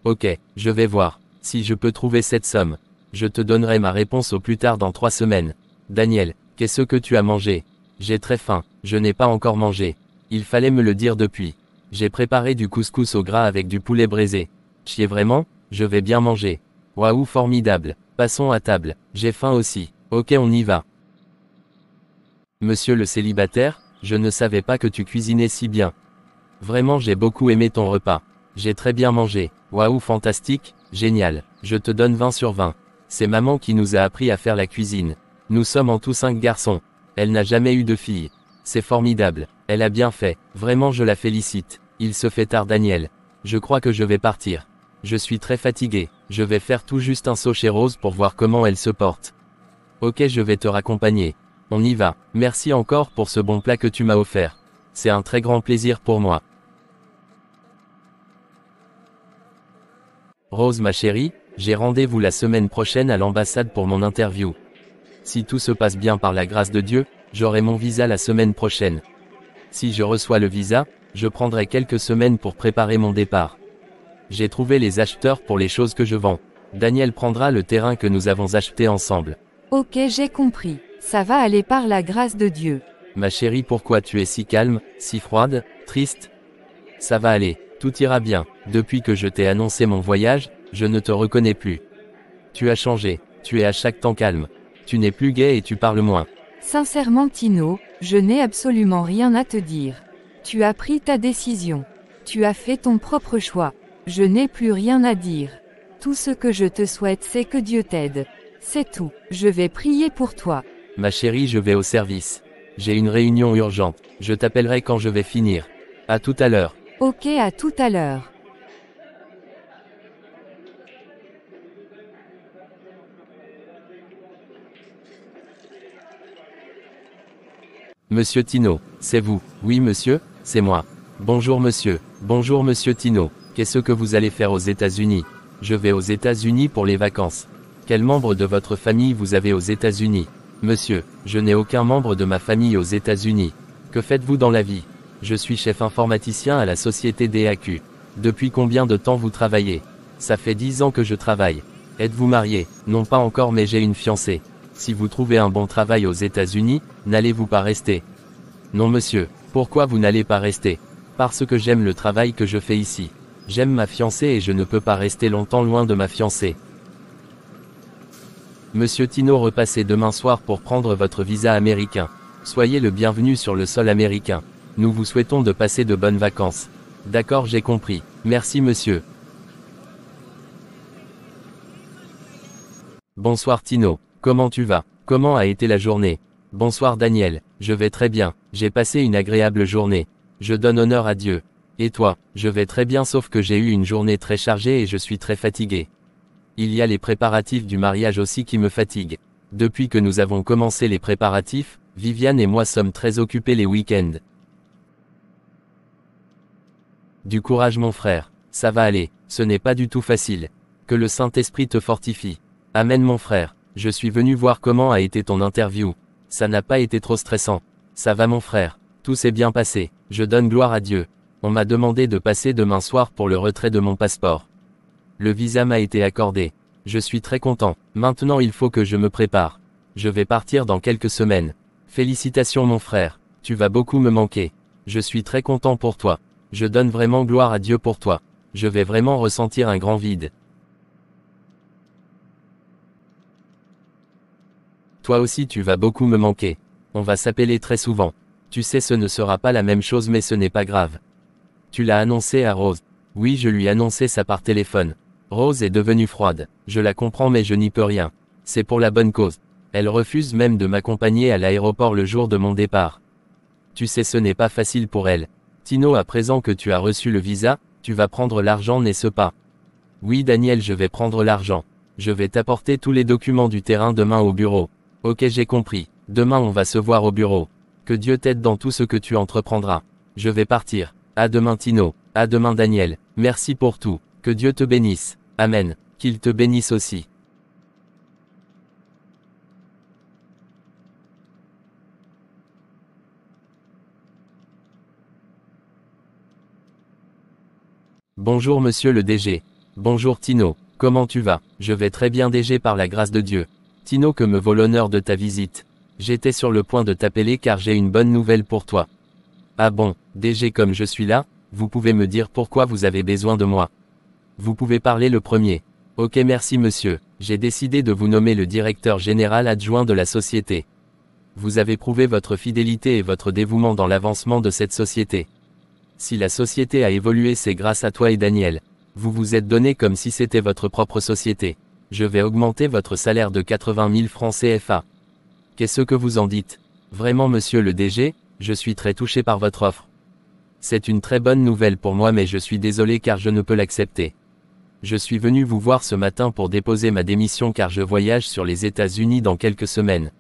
Ok, je vais voir. Si je peux trouver cette somme, je te donnerai ma réponse au plus tard dans 3 semaines. Daniel, qu'est-ce que tu as mangé? J'ai très faim, je n'ai pas encore mangé. Il fallait me le dire depuis. J'ai préparé du couscous au gras avec du poulet braisé. Chier vraiment? Je vais bien manger. Waouh, formidable. Passons à table. J'ai faim aussi. Ok, on y va. Monsieur le célibataire, je ne savais pas que tu cuisinais si bien. Vraiment, j'ai beaucoup aimé ton repas. J'ai très bien mangé. Waouh, fantastique, génial. Je te donne 20 sur 20. C'est maman qui nous a appris à faire la cuisine. Nous sommes en tout 5 garçons. Elle n'a jamais eu de fille. C'est formidable. Elle a bien fait. Vraiment, je la félicite. Il se fait tard, Daniel. Je crois que je vais partir. Je suis très fatigué. Je vais faire tout juste un saut chez Rose pour voir comment elle se porte. Ok, je vais te raccompagner. On y va. Merci encore pour ce bon plat que tu m'as offert. C'est un très grand plaisir pour moi. Rose ma chérie, j'ai rendez-vous la semaine prochaine à l'ambassade pour mon interview. Si tout se passe bien par la grâce de Dieu, j'aurai mon visa la semaine prochaine. Si je reçois le visa, je prendrai quelques semaines pour préparer mon départ. J'ai trouvé les acheteurs pour les choses que je vends. Daniel prendra le terrain que nous avons acheté ensemble. Ok, j'ai compris. Ça va aller par la grâce de Dieu. Ma chérie, pourquoi tu es si calme, si froide, triste? Ça va aller, tout ira bien. Depuis que je t'ai annoncé mon voyage, je ne te reconnais plus. Tu as changé, tu es à chaque temps calme. Tu n'es plus gai et tu parles moins. Sincèrement Tino, je n'ai absolument rien à te dire. Tu as pris ta décision. Tu as fait ton propre choix. Je n'ai plus rien à dire. Tout ce que je te souhaite c'est que Dieu t'aide. C'est tout. Je vais prier pour toi. Ma chérie, je vais au service. J'ai une réunion urgente. Je t'appellerai quand je vais finir. À tout à l'heure. Ok, à tout à l'heure. Monsieur Tino, c'est vous? Oui monsieur, c'est moi. Bonjour monsieur Tino. Qu'est-ce que vous allez faire aux États-Unis? Je vais aux États-Unis pour les vacances. Quel membre de votre famille vous avez aux États-Unis? Monsieur, je n'ai aucun membre de ma famille aux États-Unis. Que faites-vous dans la vie? Je suis chef informaticien à la société DAQ. Depuis combien de temps vous travaillez? Ça fait 10 ans que je travaille. Êtes-vous marié? Non pas encore mais j'ai une fiancée. Si vous trouvez un bon travail aux États-Unis, n'allez-vous pas rester? Non monsieur, pourquoi vous n'allez pas rester? Parce que j'aime le travail que je fais ici. J'aime ma fiancée et je ne peux pas rester longtemps loin de ma fiancée. Monsieur Tino, repassez demain soir pour prendre votre visa américain. Soyez le bienvenu sur le sol américain. Nous vous souhaitons de passer de bonnes vacances. D'accord, j'ai compris. Merci monsieur. Bonsoir Tino. Comment tu vas? Comment a été la journée? Bonsoir Daniel, je vais très bien, j'ai passé une agréable journée. Je donne honneur à Dieu. Et toi? Je vais très bien sauf que j'ai eu une journée très chargée et je suis très fatigué. Il y a les préparatifs du mariage aussi qui me fatiguent. Depuis que nous avons commencé les préparatifs, Viviane et moi sommes très occupés les week-ends. Du courage mon frère, ça va aller, ce n'est pas du tout facile. Que le Saint-Esprit te fortifie. Amen mon frère. Je suis venu voir comment a été ton interview. Ça n'a pas été trop stressant. Ça va mon frère. Tout s'est bien passé. Je donne gloire à Dieu. On m'a demandé de passer demain soir pour le retrait de mon passeport. Le visa m'a été accordé. Je suis très content. Maintenant il faut que je me prépare. Je vais partir dans quelques semaines. Félicitations mon frère. Tu vas beaucoup me manquer. Je suis très content pour toi. Je donne vraiment gloire à Dieu pour toi. Je vais vraiment ressentir un grand vide. Toi aussi tu vas beaucoup me manquer. On va s'appeler très souvent. Tu sais ce ne sera pas la même chose mais ce n'est pas grave. Tu l'as annoncé à Rose. Oui je lui ai annoncé ça par téléphone. Rose est devenue froide. Je la comprends mais je n'y peux rien. C'est pour la bonne cause. Elle refuse même de m'accompagner à l'aéroport le jour de mon départ. Tu sais ce n'est pas facile pour elle. Tino, à présent que tu as reçu le visa, tu vas prendre l'argent n'est-ce pas? Oui Daniel, je vais prendre l'argent. Je vais t'apporter tous les documents du terrain demain au bureau. Ok, j'ai compris. Demain on va se voir au bureau. Que Dieu t'aide dans tout ce que tu entreprendras. Je vais partir. À demain Tino. À demain Daniel. Merci pour tout. Que Dieu te bénisse. Amen. Qu'il te bénisse aussi. Bonjour monsieur le DG. Bonjour Tino. Comment tu vas? Je vais très bien DG par la grâce de Dieu. Tino, que me vaut l'honneur de ta visite. J'étais sur le point de t'appeler car j'ai une bonne nouvelle pour toi. Ah bon, DG, comme je suis là, vous pouvez me dire pourquoi vous avez besoin de moi. Vous pouvez parler le premier. Ok, merci monsieur, j'ai décidé de vous nommer le directeur général adjoint de la société. Vous avez prouvé votre fidélité et votre dévouement dans l'avancement de cette société. Si la société a évolué, c'est grâce à toi et Daniel. Vous vous êtes donné comme si c'était votre propre société. Je vais augmenter votre salaire de 80 000 francs CFA. Qu'est-ce que vous en dites? Vraiment monsieur le DG, je suis très touché par votre offre. C'est une très bonne nouvelle pour moi mais je suis désolé car je ne peux l'accepter. Je suis venu vous voir ce matin pour déposer ma démission car je voyage sur les États-Unis dans quelques semaines.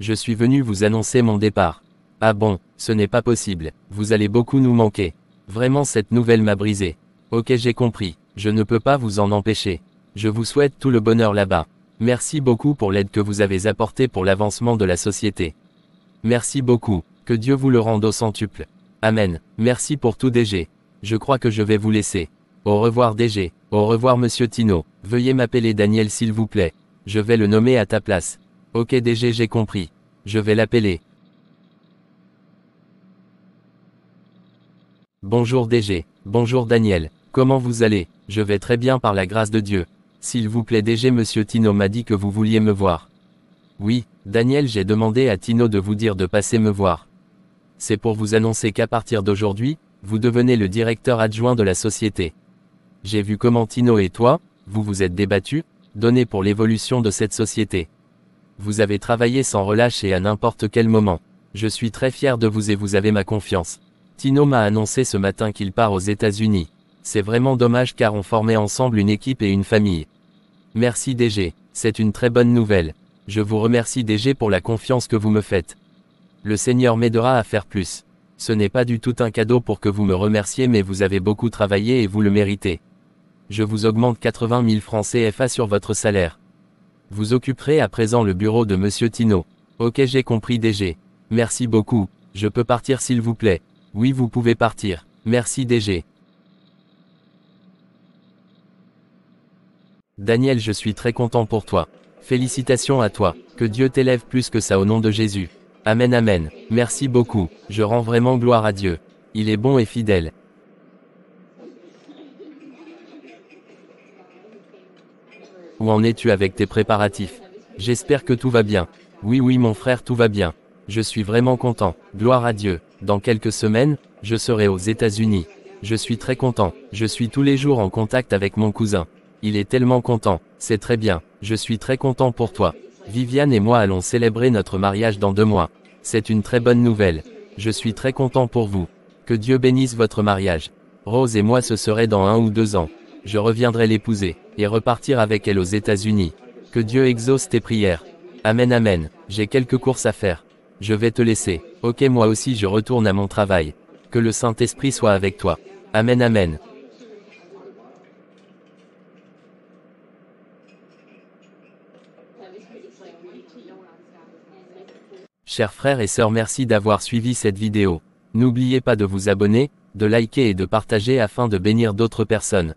Je suis venu vous annoncer mon départ. Ah bon, ce n'est pas possible, vous allez beaucoup nous manquer. Vraiment cette nouvelle m'a brisé. Ok, j'ai compris, je ne peux pas vous en empêcher. Je vous souhaite tout le bonheur là-bas. Merci beaucoup pour l'aide que vous avez apportée pour l'avancement de la société. Merci beaucoup, que Dieu vous le rende au centuple. Amen, merci pour tout DG. Je crois que je vais vous laisser. Au revoir DG, au revoir Monsieur Tino, veuillez m'appeler Daniel s'il vous plaît. Je vais le nommer à ta place. Ok DG, j'ai compris. Je vais l'appeler. Bonjour DG, bonjour Daniel, comment vous allez? Je vais très bien par la grâce de Dieu. S'il vous plaît DG, Monsieur Tino m'a dit que vous vouliez me voir. Oui, Daniel, j'ai demandé à Tino de vous dire de passer me voir. C'est pour vous annoncer qu'à partir d'aujourd'hui, vous devenez le directeur adjoint de la société. J'ai vu comment Tino et toi, vous vous êtes débattus, donnés pour l'évolution de cette société. Vous avez travaillé sans relâche et à n'importe quel moment. Je suis très fier de vous et vous avez ma confiance. Tino m'a annoncé ce matin qu'il part aux États-Unis. C'est vraiment dommage car on formait ensemble une équipe et une famille. Merci DG, c'est une très bonne nouvelle. Je vous remercie DG pour la confiance que vous me faites. Le Seigneur m'aidera à faire plus. Ce n'est pas du tout un cadeau pour que vous me remerciez mais vous avez beaucoup travaillé et vous le méritez. Je vous augmente 80 000 francs CFA sur votre salaire. Vous occuperez à présent le bureau de Monsieur Tino. Ok, j'ai compris DG. Merci beaucoup. Je peux partir s'il vous plaît? Oui, vous pouvez partir. Merci DG. Daniel, je suis très content pour toi. Félicitations à toi. Que Dieu t'élève plus que ça au nom de Jésus. Amen, amen. Merci beaucoup. Je rends vraiment gloire à Dieu. Il est bon et fidèle. Où en es-tu avec tes préparatifs? J'espère que tout va bien. Oui, mon frère, tout va bien. Je suis vraiment content. Gloire à Dieu. Dans quelques semaines, je serai aux États-Unis. Je suis très content. Je suis tous les jours en contact avec mon cousin. Il est tellement content. C'est très bien. Je suis très content pour toi. Viviane et moi allons célébrer notre mariage dans 2 mois. C'est une très bonne nouvelle. Je suis très content pour vous. Que Dieu bénisse votre mariage. Rose et moi ce serait dans 1 ou 2 ans. Je reviendrai l'épouser, et repartir avec elle aux États-Unis. Que Dieu exauce tes prières. Amen, amen. J'ai quelques courses à faire. Je vais te laisser. Ok, moi aussi je retourne à mon travail. Que le Saint-Esprit soit avec toi. Amen, amen. Chers frères et sœurs, merci d'avoir suivi cette vidéo. N'oubliez pas de vous abonner, de liker et de partager afin de bénir d'autres personnes.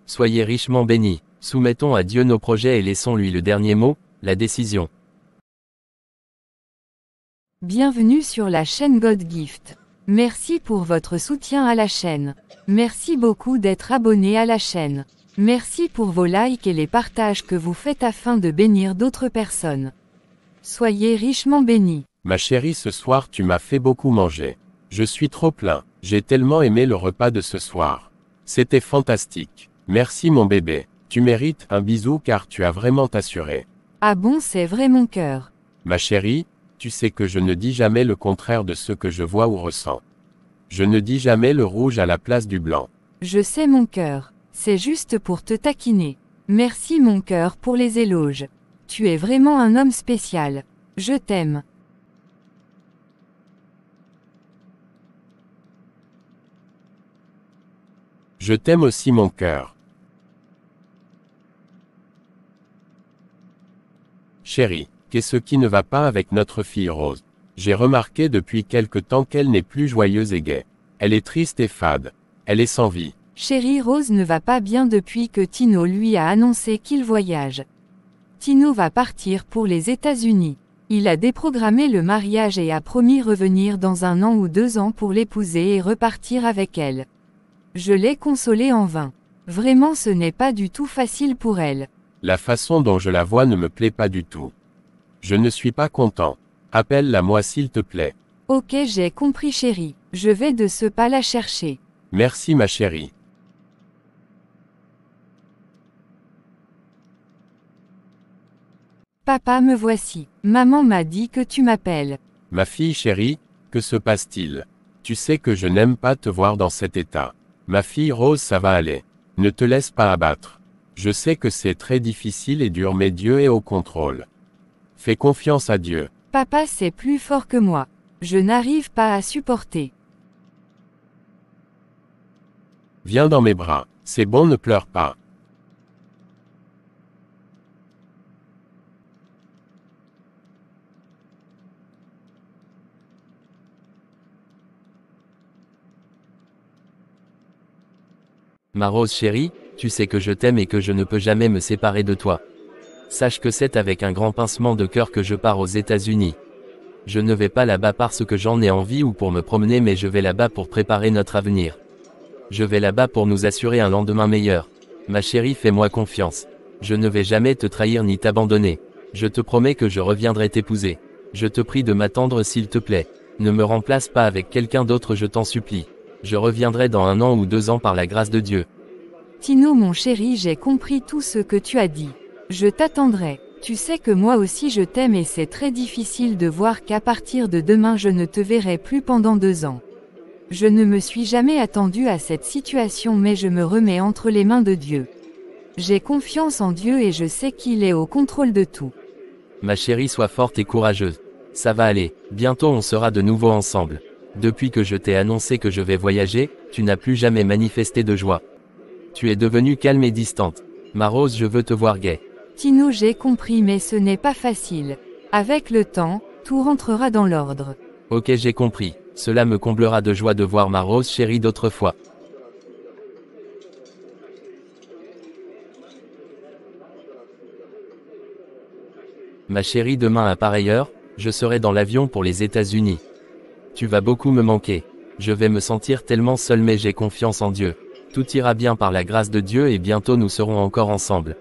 Soyez richement bénis. Soumettons à Dieu nos projets et laissons-lui le dernier mot, la décision. Bienvenue sur la chaîne God Gift. Merci pour votre soutien à la chaîne. Merci beaucoup d'être abonné à la chaîne. Merci pour vos likes et les partages que vous faites afin de bénir d'autres personnes. Soyez richement bénis. Ma chérie, ce soir tu m'as fait beaucoup manger. Je suis trop plein. J'ai tellement aimé le repas de ce soir. C'était fantastique. Merci mon bébé. Tu mérites un bisou car tu as vraiment assuré. Ah bon, c'est vrai mon cœur. Ma chérie, tu sais que je ne dis jamais le contraire de ce que je vois ou ressens. Je ne dis jamais le rouge à la place du blanc. Je sais mon cœur. C'est juste pour te taquiner. Merci mon cœur pour les éloges. Tu es vraiment un homme spécial. Je t'aime. Je t'aime aussi mon cœur. Chérie, qu'est-ce qui ne va pas avec notre fille Rose? J'ai remarqué depuis quelque temps qu'elle n'est plus joyeuse et gaie. Elle est triste et fade. Elle est sans vie. Chérie, Rose ne va pas bien depuis que Tino lui a annoncé qu'il voyage. Tino va partir pour les États-Unis. Il a déprogrammé le mariage et a promis revenir dans 1 an ou 2 ans pour l'épouser et repartir avec elle. Je l'ai consolée en vain. Vraiment, ce n'est pas du tout facile pour elle. La façon dont je la vois ne me plaît pas du tout. Je ne suis pas content. Appelle-la moi s'il te plaît. Ok, j'ai compris chérie. Je vais de ce pas la chercher. Merci ma chérie. Papa, me voici. Maman m'a dit que tu m'appelles. Ma fille chérie, que se passe-t-il? Tu sais que je n'aime pas te voir dans cet état. Ma fille Rose, ça va aller. Ne te laisse pas abattre. Je sais que c'est très difficile et dur mais Dieu est au contrôle. Fais confiance à Dieu. Papa, c'est plus fort que moi. Je n'arrive pas à supporter. Viens dans mes bras. C'est bon, ne pleure pas. Ma Rose chérie, tu sais que je t'aime et que je ne peux jamais me séparer de toi. Sache que c'est avec un grand pincement de cœur que je pars aux États-Unis. Je ne vais pas là-bas parce que j'en ai envie ou pour me promener, mais je vais là-bas pour préparer notre avenir. Je vais là-bas pour nous assurer un lendemain meilleur. Ma chérie, fais-moi confiance. Je ne vais jamais te trahir ni t'abandonner. Je te promets que je reviendrai t'épouser. Je te prie de m'attendre s'il te plaît. Ne me remplace pas avec quelqu'un d'autre, je t'en supplie. Je reviendrai dans 1 an ou 2 ans par la grâce de Dieu. Tino mon chéri, j'ai compris tout ce que tu as dit. Je t'attendrai. Tu sais que moi aussi je t'aime et c'est très difficile de voir qu'à partir de demain je ne te verrai plus pendant 2 ans. Je ne me suis jamais attendue à cette situation, mais je me remets entre les mains de Dieu. J'ai confiance en Dieu et je sais qu'il est au contrôle de tout. Ma chérie, sois forte et courageuse. Ça va aller, bientôt on sera de nouveau ensemble. Depuis que je t'ai annoncé que je vais voyager, tu n'as plus jamais manifesté de joie. Tu es devenue calme et distante. Ma Rose, je veux te voir gaie. Tino, j'ai compris, mais ce n'est pas facile. Avec le temps, tout rentrera dans l'ordre. Ok, j'ai compris. Cela me comblera de joie de voir ma Rose chérie d'autrefois. Ma chérie, demain à pareille heure, je serai dans l'avion pour les États-Unis. Tu vas beaucoup me manquer. Je vais me sentir tellement seul, mais j'ai confiance en Dieu. Tout ira bien par la grâce de Dieu et bientôt nous serons encore ensemble.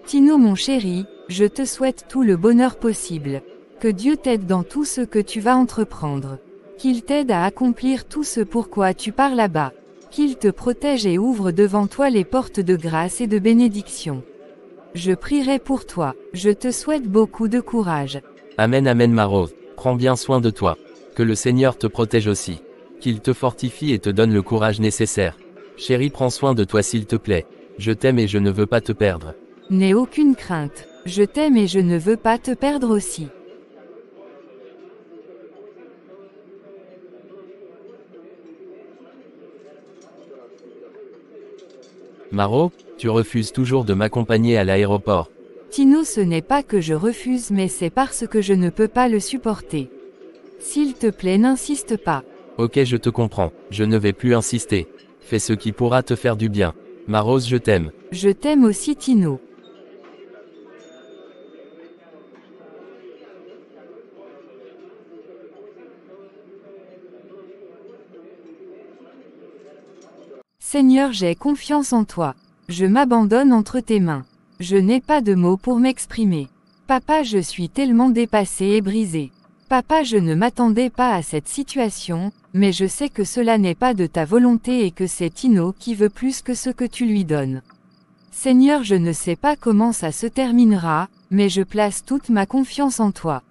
Tino mon chéri, je te souhaite tout le bonheur possible. Que Dieu t'aide dans tout ce que tu vas entreprendre. Qu'il t'aide à accomplir tout ce pourquoi tu pars là-bas. Qu'il te protège et ouvre devant toi les portes de grâce et de bénédiction. Je prierai pour toi. Je te souhaite beaucoup de courage. Amen, amen ma Rose. Prends bien soin de toi. Que le Seigneur te protège aussi. Qu'il te fortifie et te donne le courage nécessaire. Chérie, prends soin de toi s'il te plaît. Je t'aime et je ne veux pas te perdre. N'aie aucune crainte. Je t'aime et je ne veux pas te perdre aussi. Maro, tu refuses toujours de m'accompagner à l'aéroport. Tino, ce n'est pas que je refuse, mais c'est parce que je ne peux pas le supporter. S'il te plaît, n'insiste pas. Ok, je te comprends. Je ne vais plus insister. Fais ce qui pourra te faire du bien. Ma Rose, je t'aime. Je t'aime aussi, Tino. Seigneur, j'ai confiance en toi. Je m'abandonne entre tes mains. Je n'ai pas de mots pour m'exprimer. Papa, je suis tellement dépassée et brisée. Papa, je ne m'attendais pas à cette situation, mais je sais que cela n'est pas de ta volonté et que c'est Tino qui veut plus que ce que tu lui donnes. Seigneur, je ne sais pas comment ça se terminera, mais je place toute ma confiance en toi.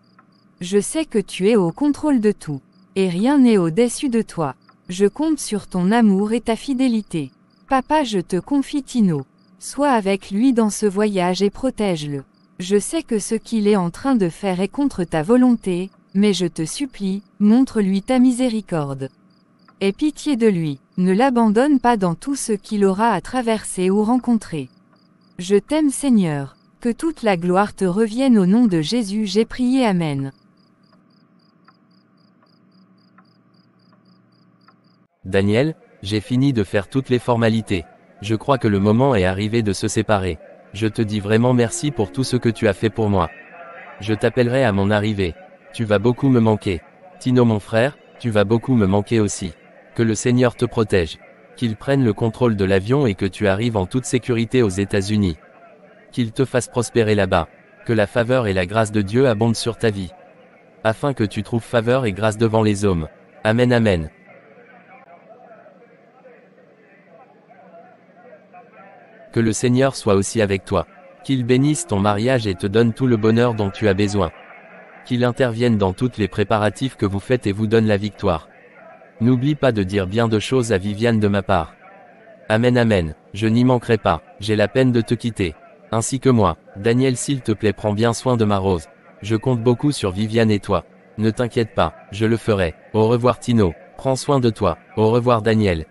Je sais que tu es au contrôle de tout, et rien n'est au-dessus de toi. Je compte sur ton amour et ta fidélité. Papa, je te confie Tino. Sois avec lui dans ce voyage et protège-le. Je sais que ce qu'il est en train de faire est contre ta volonté, mais je te supplie, montre-lui ta miséricorde. Aie pitié de lui, ne l'abandonne pas dans tout ce qu'il aura à traverser ou rencontrer. Je t'aime Seigneur, que toute la gloire te revienne au nom de Jésus, j'ai prié, Amen. Daniel, j'ai fini de faire toutes les formalités. Je crois que le moment est arrivé de se séparer. Je te dis vraiment merci pour tout ce que tu as fait pour moi. Je t'appellerai à mon arrivée. Tu vas beaucoup me manquer. Tino mon frère, tu vas beaucoup me manquer aussi. Que le Seigneur te protège. Qu'il prenne le contrôle de l'avion et que tu arrives en toute sécurité aux États-Unis. Qu'il te fasse prospérer là-bas. Que la faveur et la grâce de Dieu abondent sur ta vie. Afin que tu trouves faveur et grâce devant les hommes. Amen, amen. Que le Seigneur soit aussi avec toi. Qu'il bénisse ton mariage et te donne tout le bonheur dont tu as besoin. Qu'il intervienne dans toutes les préparatifs que vous faites et vous donne la victoire. N'oublie pas de dire bien de choses à Viviane de ma part. Amen, amen. Je n'y manquerai pas, j'ai la peine de te quitter. Ainsi que moi. Daniel, s'il te plaît, prends bien soin de ma Rose. Je compte beaucoup sur Viviane et toi. Ne t'inquiète pas, je le ferai. Au revoir Tino, prends soin de toi. Au revoir Daniel.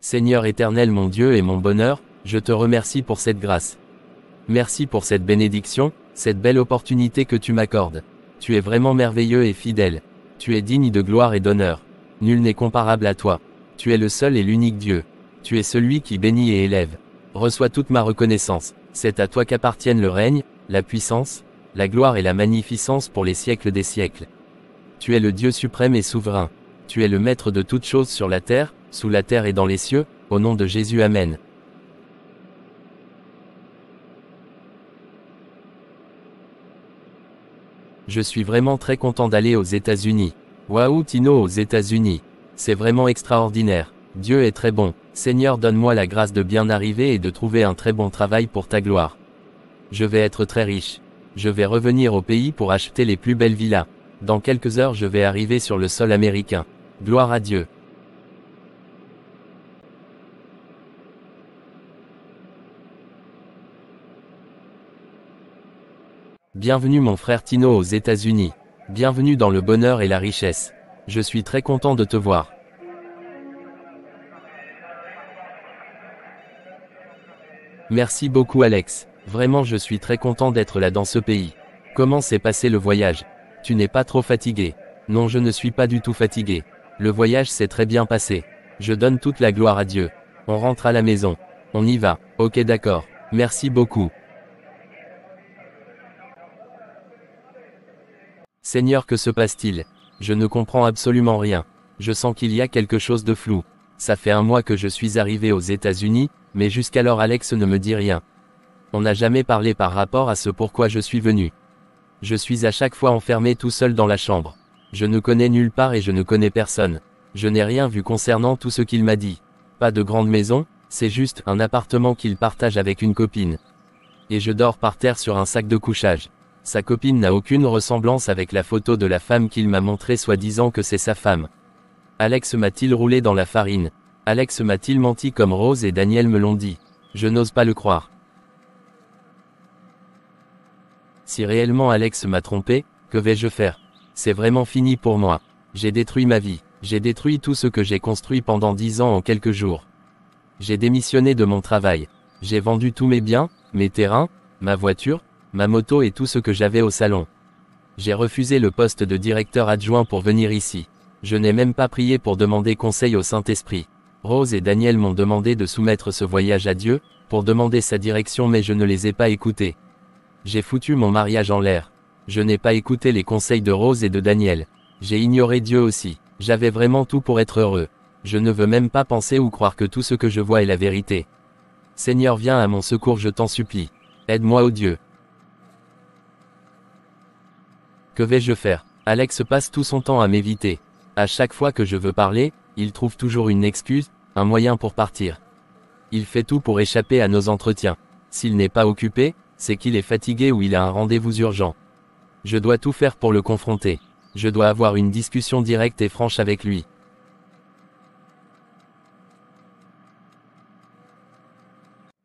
Seigneur éternel, mon Dieu et mon bonheur, je te remercie pour cette grâce. Merci pour cette bénédiction, cette belle opportunité que tu m'accordes. Tu es vraiment merveilleux et fidèle. Tu es digne de gloire et d'honneur. Nul n'est comparable à toi. Tu es le seul et l'unique Dieu. Tu es celui qui bénit et élève. Reçois toute ma reconnaissance. C'est à toi qu'appartiennent le règne, la puissance, la gloire et la magnificence pour les siècles des siècles. Tu es le Dieu suprême et souverain. Tu es le maître de toutes choses sur la terre, sous la terre et dans les cieux, au nom de Jésus, Amen. Je suis vraiment très content d'aller aux États-Unis. Waouh Tino, aux États-Unis. C'est vraiment extraordinaire. Dieu est très bon. Seigneur, donne-moi la grâce de bien arriver et de trouver un très bon travail pour ta gloire. Je vais être très riche. Je vais revenir au pays pour acheter les plus belles villas. Dans quelques heures je vais arriver sur le sol américain. Gloire à Dieu. Bienvenue mon frère Tino aux États-Unis. Bienvenue dans le bonheur et la richesse. Je suis très content de te voir. Merci beaucoup Alex. Vraiment je suis très content d'être là dans ce pays. Comment s'est passé le voyage? Tu n'es pas trop fatigué? Non, je ne suis pas du tout fatigué. Le voyage s'est très bien passé. Je donne toute la gloire à Dieu. On rentre à la maison. On y va. Ok d'accord. Merci beaucoup. Seigneur, que se passe-t-il? Je ne comprends absolument rien. Je sens qu'il y a quelque chose de flou. Ça fait un mois que je suis arrivé aux États-Unis, mais jusqu'alors Alex ne me dit rien. On n'a jamais parlé par rapport à ce pourquoi je suis venu. Je suis à chaque fois enfermé tout seul dans la chambre. Je ne connais nulle part et je ne connais personne. Je n'ai rien vu concernant tout ce qu'il m'a dit. Pas de grande maison, c'est juste un appartement qu'il partage avec une copine. Et je dors par terre sur un sac de couchage. Sa copine n'a aucune ressemblance avec la photo de la femme qu'il m'a montrée soi-disant que c'est sa femme. Alex m'a-t-il roulé dans la farine? Alex m'a-t-il menti comme Rose et Daniel me l'ont dit? Je n'ose pas le croire. Si réellement Alex m'a trompé, que vais-je faire? C'est vraiment fini pour moi. J'ai détruit ma vie. J'ai détruit tout ce que j'ai construit pendant 10 ans en quelques jours. J'ai démissionné de mon travail. J'ai vendu tous mes biens, mes terrains, ma voiture, ma moto et tout ce que j'avais au salon. J'ai refusé le poste de directeur adjoint pour venir ici. Je n'ai même pas prié pour demander conseil au Saint-Esprit. Rose et Daniel m'ont demandé de soumettre ce voyage à Dieu, pour demander sa direction, mais je ne les ai pas écoutés. J'ai foutu mon mariage en l'air. Je n'ai pas écouté les conseils de Rose et de Daniel. J'ai ignoré Dieu aussi. J'avais vraiment tout pour être heureux. Je ne veux même pas penser ou croire que tout ce que je vois est la vérité. Seigneur, viens à mon secours, je t'en supplie. Aide-moi, ô Dieu. Que vais-je faire? Alex passe tout son temps à m'éviter. À chaque fois que je veux parler, il trouve toujours une excuse, un moyen pour partir. Il fait tout pour échapper à nos entretiens. S'il n'est pas occupé, c'est qu'il est fatigué ou il a un rendez-vous urgent. Je dois tout faire pour le confronter. Je dois avoir une discussion directe et franche avec lui.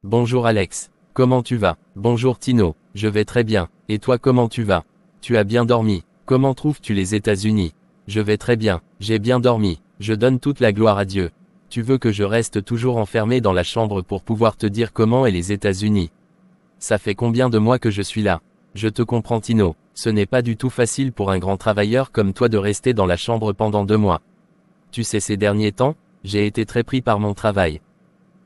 Bonjour Alex. Comment tu vas? Bonjour Tino. Je vais très bien. Et toi, comment tu vas? Tu as bien dormi? Comment trouves-tu les États-Unis? Je vais très bien. J'ai bien dormi. Je donne toute la gloire à Dieu. Tu veux que je reste toujours enfermé dans la chambre pour pouvoir te dire comment est les États-Unis? Ça fait combien de mois que je suis là? Je te comprends Tino. Ce n'est pas du tout facile pour un grand travailleur comme toi de rester dans la chambre pendant 2 mois. Tu sais, ces derniers temps, j'ai été très pris par mon travail.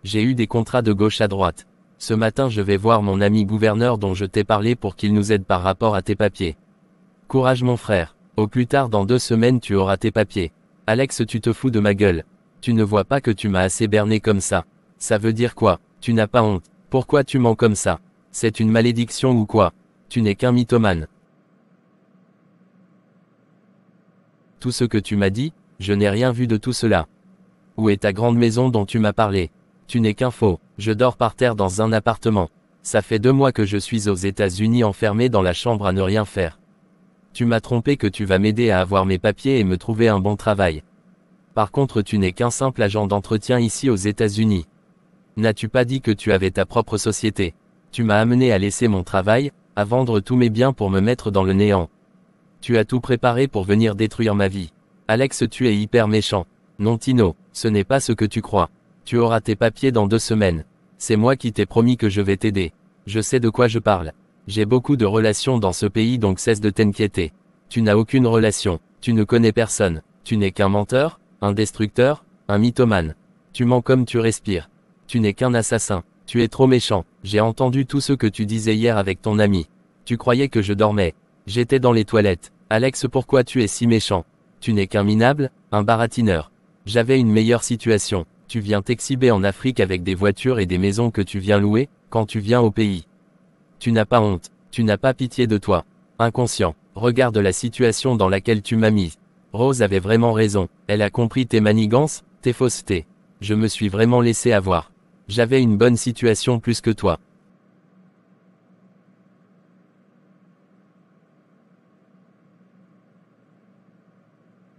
J'ai eu des contrats de gauche à droite. Ce matin je vais voir mon ami gouverneur dont je t'ai parlé pour qu'il nous aide par rapport à tes papiers. Courage mon frère. Au plus tard dans 2 semaines tu auras tes papiers. Alex, tu te fous de ma gueule. Tu ne vois pas que tu m'as assez berné comme ça? Ça veut dire quoi? Tu n'as pas honte? Pourquoi tu mens comme ça? C'est une malédiction ou quoi? Tu n'es qu'un mythomane. Tout ce que tu m'as dit, je n'ai rien vu de tout cela. Où est ta grande maison dont tu m'as parlé? Tu n'es qu'un faux. Je dors par terre dans un appartement. Ça fait 2 mois que je suis aux États-Unis enfermé dans la chambre à ne rien faire. Tu m'as trompé que tu vas m'aider à avoir mes papiers et me trouver un bon travail. Par contre tu n'es qu'un simple agent d'entretien ici aux États-Unis. N'as-tu pas dit que tu avais ta propre société? Tu m'as amené à laisser mon travail, à vendre tous mes biens pour me mettre dans le néant. Tu as tout préparé pour venir détruire ma vie. Alex, tu es hyper méchant. Non Tino, ce n'est pas ce que tu crois. Tu auras tes papiers dans 2 semaines. C'est moi qui t'ai promis que je vais t'aider. Je sais de quoi je parle. J'ai beaucoup de relations dans ce pays donc cesse de t'inquiéter. Tu n'as aucune relation, tu ne connais personne. Tu n'es qu'un menteur, un destructeur, un mythomane. Tu mens comme tu respires. Tu n'es qu'un assassin. Tu es trop méchant. J'ai entendu tout ce que tu disais hier avec ton ami. Tu croyais que je dormais. J'étais dans les toilettes. Alex, pourquoi tu es si méchant? Tu n'es qu'un minable, un baratineur. J'avais une meilleure situation. Tu viens t'exhiber en Afrique avec des voitures et des maisons que tu viens louer, quand tu viens au pays. Tu n'as pas honte. Tu n'as pas pitié de toi. Inconscient. Regarde la situation dans laquelle tu m'as mis. Rose avait vraiment raison. Elle a compris tes manigances, tes faussetés. Je me suis vraiment laissé avoir. J'avais une bonne situation plus que toi.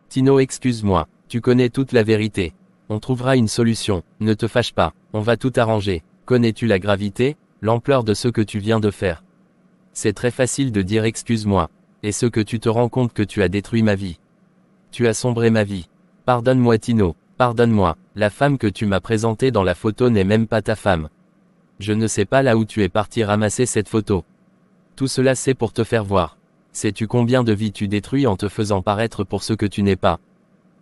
Tino, excuse-moi. Tu connais toute la vérité. On trouvera une solution. Ne te fâche pas. On va tout arranger. Connais-tu la gravité, l'ampleur de ce que tu viens de faire? C'est très facile de dire excuse-moi. Est-ce que tu te rends compte que tu as détruit ma vie? Tu as sombré ma vie. Pardonne-moi Tino. Pardonne-moi. La femme que tu m'as présentée dans la photo n'est même pas ta femme. Je ne sais pas là où tu es parti ramasser cette photo. Tout cela c'est pour te faire voir. Sais-tu combien de vies tu détruis en te faisant paraître pour ce que tu n'es pas?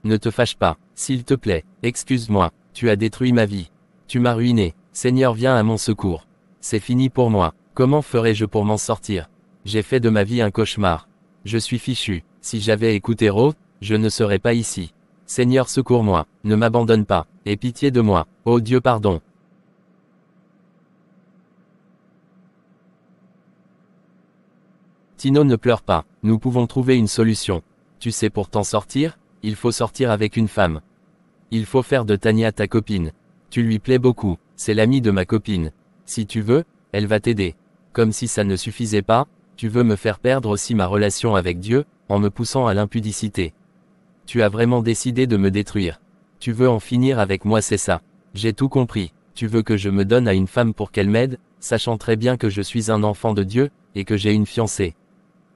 Ne te fâche pas, s'il te plaît, excuse-moi, tu as détruit ma vie. Tu m'as ruiné, Seigneur viens à mon secours. C'est fini pour moi, comment ferai-je pour m'en sortir? J'ai fait de ma vie un cauchemar. Je suis fichu, si j'avais écouté Rose, je ne serais pas ici. Seigneur secours-moi, ne m'abandonne pas, aie pitié de moi, ô Dieu pardon. Tino ne pleure pas, nous pouvons trouver une solution. Tu sais pour t'en sortir, il faut sortir avec une femme. Il faut faire de Tania ta copine. Tu lui plais beaucoup, c'est l'amie de ma copine. Si tu veux, elle va t'aider. Comme si ça ne suffisait pas, tu veux me faire perdre aussi ma relation avec Dieu, en me poussant à l'impudicité. Tu as vraiment décidé de me détruire. Tu veux en finir avec moi, c'est ça. J'ai tout compris. Tu veux que je me donne à une femme pour qu'elle m'aide, sachant très bien que je suis un enfant de Dieu, et que j'ai une fiancée.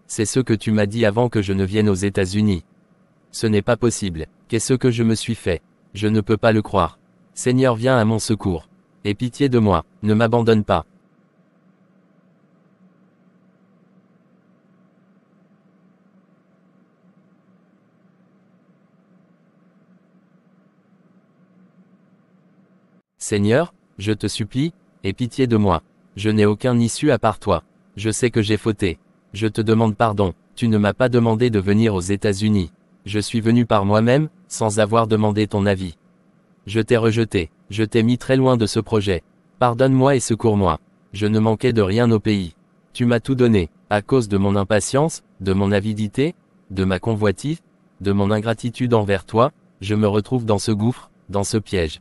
C'est ce que tu m'as dit avant que je ne vienne aux États-Unis. Ce n'est pas possible. Qu'est-ce que je me suis fait? Je ne peux pas le croire. Seigneur viens à mon secours. Aie pitié de moi, ne m'abandonne pas. Seigneur, je te supplie, aie pitié de moi. Je n'ai aucun issue à part toi. Je sais que j'ai fauté. Je te demande pardon, tu ne m'as pas demandé de venir aux États-Unis. Je suis venu par moi-même, sans avoir demandé ton avis. Je t'ai rejeté, je t'ai mis très loin de ce projet. Pardonne-moi et secours-moi. Je ne manquais de rien au pays. Tu m'as tout donné, à cause de mon impatience, de mon avidité, de ma convoitise, de mon ingratitude envers toi, je me retrouve dans ce gouffre, dans ce piège.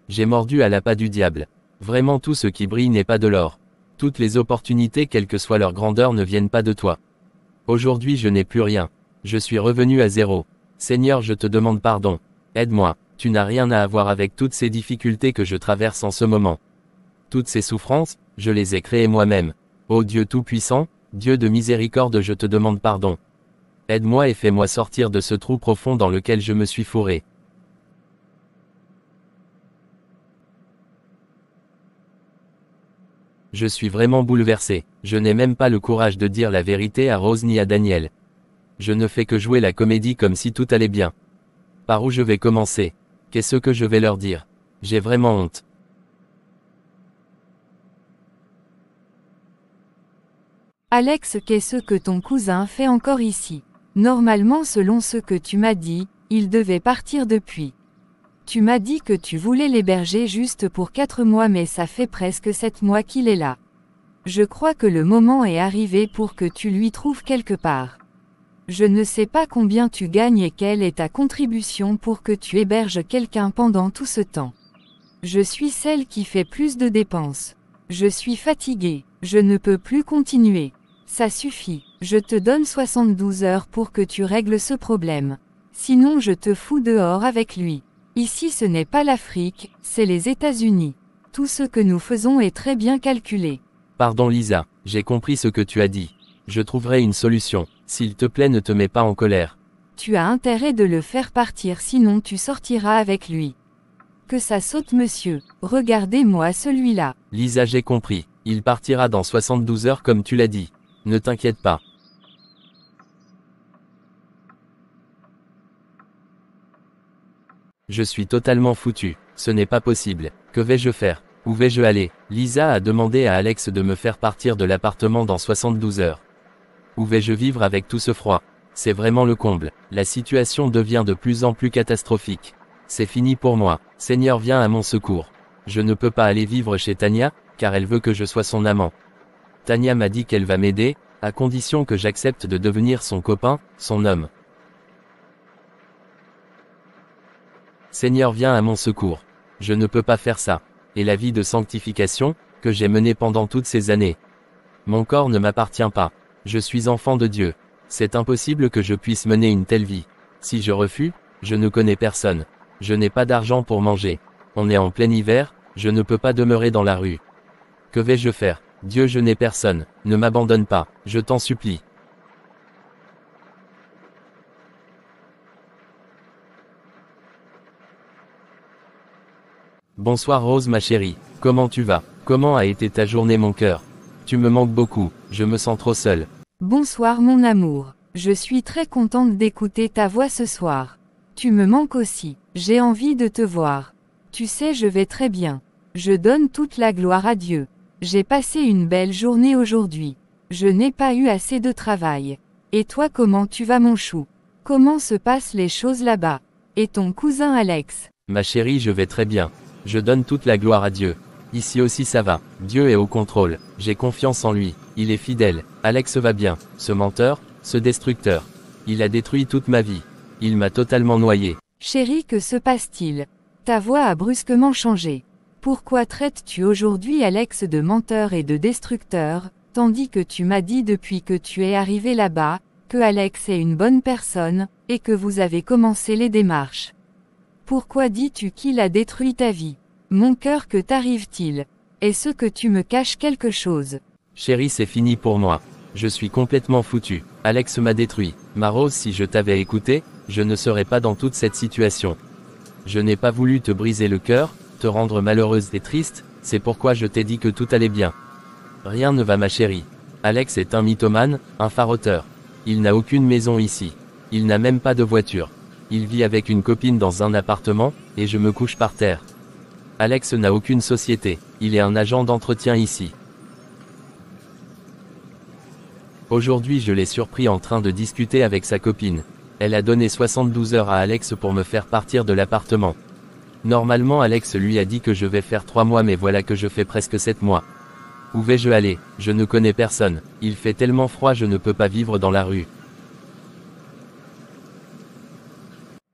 J'ai mordu à l'appât du diable. Vraiment tout ce qui brille n'est pas de l'or. Toutes les opportunités quelle que soit leur grandeur ne viennent pas de toi. Aujourd'hui je n'ai plus rien. Je suis revenu à zéro. Seigneur je te demande pardon. Aide-moi, tu n'as rien à voir avec toutes ces difficultés que je traverse en ce moment. Toutes ces souffrances, je les ai créées moi-même. Ô Dieu Tout-Puissant, Dieu de miséricorde je te demande pardon. Aide-moi et fais-moi sortir de ce trou profond dans lequel je me suis fourré. Je suis vraiment bouleversé, je n'ai même pas le courage de dire la vérité à Rose ni à Daniel. Je ne fais que jouer la comédie comme si tout allait bien. Par où je vais commencer? Qu'est-ce que je vais leur dire? J'ai vraiment honte. Alex, qu'est-ce que ton cousin fait encore ici? Normalement selon ce que tu m'as dit, il devait partir depuis. Tu m'as dit que tu voulais l'héberger juste pour 4 mois mais ça fait presque 7 mois qu'il est là. Je crois que le moment est arrivé pour que tu lui trouves quelque part. Je ne sais pas combien tu gagnes et quelle est ta contribution pour que tu héberges quelqu'un pendant tout ce temps. Je suis celle qui fait plus de dépenses. Je suis fatiguée, je ne peux plus continuer. Ça suffit, je te donne 72 heures pour que tu règles ce problème. Sinon je te fous dehors avec lui. Ici ce n'est pas l'Afrique, c'est les États-Unis. Tout ce que nous faisons est très bien calculé. Pardon Lisa, j'ai compris ce que tu as dit. Je trouverai une solution. S'il te plaît, ne te mets pas en colère. Tu as intérêt de le faire partir, sinon tu sortiras avec lui. Que ça saute monsieur, regardez-moi celui-là. Lisa, j'ai compris. Il partira dans 72 heures comme tu l'as dit. Ne t'inquiète pas. Je suis totalement foutu. Ce n'est pas possible. Que vais-je faire? Où vais-je aller? Lisa a demandé à Alex de me faire partir de l'appartement dans 72 heures. Où vais-je vivre avec tout ce froid? C'est vraiment le comble. La situation devient de plus en plus catastrophique. C'est fini pour moi. Seigneur, viens à mon secours. Je ne peux pas aller vivre chez Tania, car elle veut que je sois son amant. Tania m'a dit qu'elle va m'aider, à condition que j'accepte de devenir son copain, son homme. Seigneur, viens à mon secours. Je ne peux pas faire ça. Et la vie de sanctification, que j'ai menée pendant toutes ces années. Mon corps ne m'appartient pas. Je suis enfant de Dieu. C'est impossible que je puisse mener une telle vie. Si je refuse, je ne connais personne. Je n'ai pas d'argent pour manger. On est en plein hiver, je ne peux pas demeurer dans la rue. Que vais-je faire? Dieu, je n'ai personne. Ne m'abandonne pas, je t'en supplie. Bonsoir Rose ma chérie, comment tu vas? Comment a été ta journée mon cœur? Tu me manques beaucoup, je me sens trop seule. Bonsoir mon amour, je suis très contente d'écouter ta voix ce soir. Tu me manques aussi, j'ai envie de te voir. Tu sais, je vais très bien. Je donne toute la gloire à Dieu. J'ai passé une belle journée aujourd'hui. Je n'ai pas eu assez de travail. Et toi, comment tu vas mon chou? Comment se passent les choses là-bas? Et ton cousin Alex? Ma chérie, je vais très bien. Je donne toute la gloire à Dieu. Ici aussi ça va. Dieu est au contrôle. J'ai confiance en lui. Il est fidèle. Alex va bien. Ce menteur, ce destructeur. Il a détruit toute ma vie. Il m'a totalement noyé. Chérie, que se passe-t-il? Ta voix a brusquement changé. Pourquoi traites-tu aujourd'hui Alex de menteur et de destructeur, tandis que tu m'as dit depuis que tu es arrivé là-bas, que Alex est une bonne personne, et que vous avez commencé les démarches? Pourquoi dis-tu qu'il a détruit ta vie? Mon cœur, que t'arrive-t-il? Est-ce que tu me caches quelque chose? Chérie, c'est fini pour moi. Je suis complètement foutu. Alex m'a détruit. Ma Rose, si je t'avais écouté, je ne serais pas dans toute cette situation. Je n'ai pas voulu te briser le cœur, te rendre malheureuse et triste, c'est pourquoi je t'ai dit que tout allait bien. Rien ne va ma chérie. Alex est un mythomane, un faroteur. Il n'a aucune maison ici. Il n'a même pas de voiture. Il vit avec une copine dans un appartement, et je me couche par terre. Alex n'a aucune société. Il est un agent d'entretien ici. Aujourd'hui je l'ai surpris en train de discuter avec sa copine. Elle a donné 72 heures à Alex pour me faire partir de l'appartement. Normalement Alex lui a dit que je vais faire 3 mois mais voilà que je fais presque 7 mois. Où vais-je aller? Je ne connais personne. Il fait tellement froid, je ne peux pas vivre dans la rue.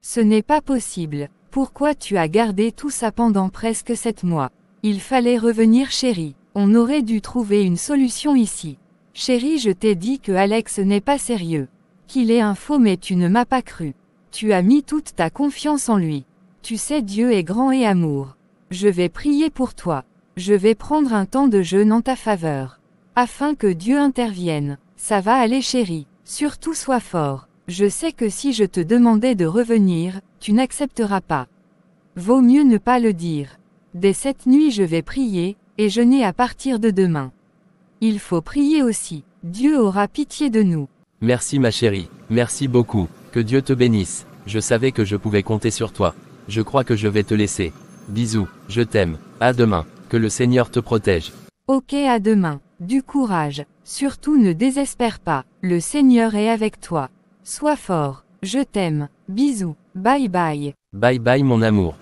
Ce n'est pas possible. Pourquoi tu as gardé tout ça pendant presque 7 mois? Il fallait revenir chérie. On aurait dû trouver une solution ici. Chérie, je t'ai dit que Alex n'est pas sérieux. Qu'il est un faux, mais tu ne m'as pas cru. Tu as mis toute ta confiance en lui. Tu sais, Dieu est grand et amour. Je vais prier pour toi. Je vais prendre un temps de jeûne en ta faveur. Afin que Dieu intervienne. Ça va aller chérie. Surtout sois fort. Je sais que si je te demandais de revenir, tu n'accepteras pas. Vaut mieux ne pas le dire. Dès cette nuit je vais prier, et jeûner à partir de demain. Il faut prier aussi. Dieu aura pitié de nous. Merci ma chérie. Merci beaucoup. Que Dieu te bénisse. Je savais que je pouvais compter sur toi. Je crois que je vais te laisser. Bisous. Je t'aime. À demain. Que le Seigneur te protège. Ok, à demain. Du courage. Surtout ne désespère pas. Le Seigneur est avec toi. Sois fort. Je t'aime. Bisous. Bye bye. Bye bye mon amour.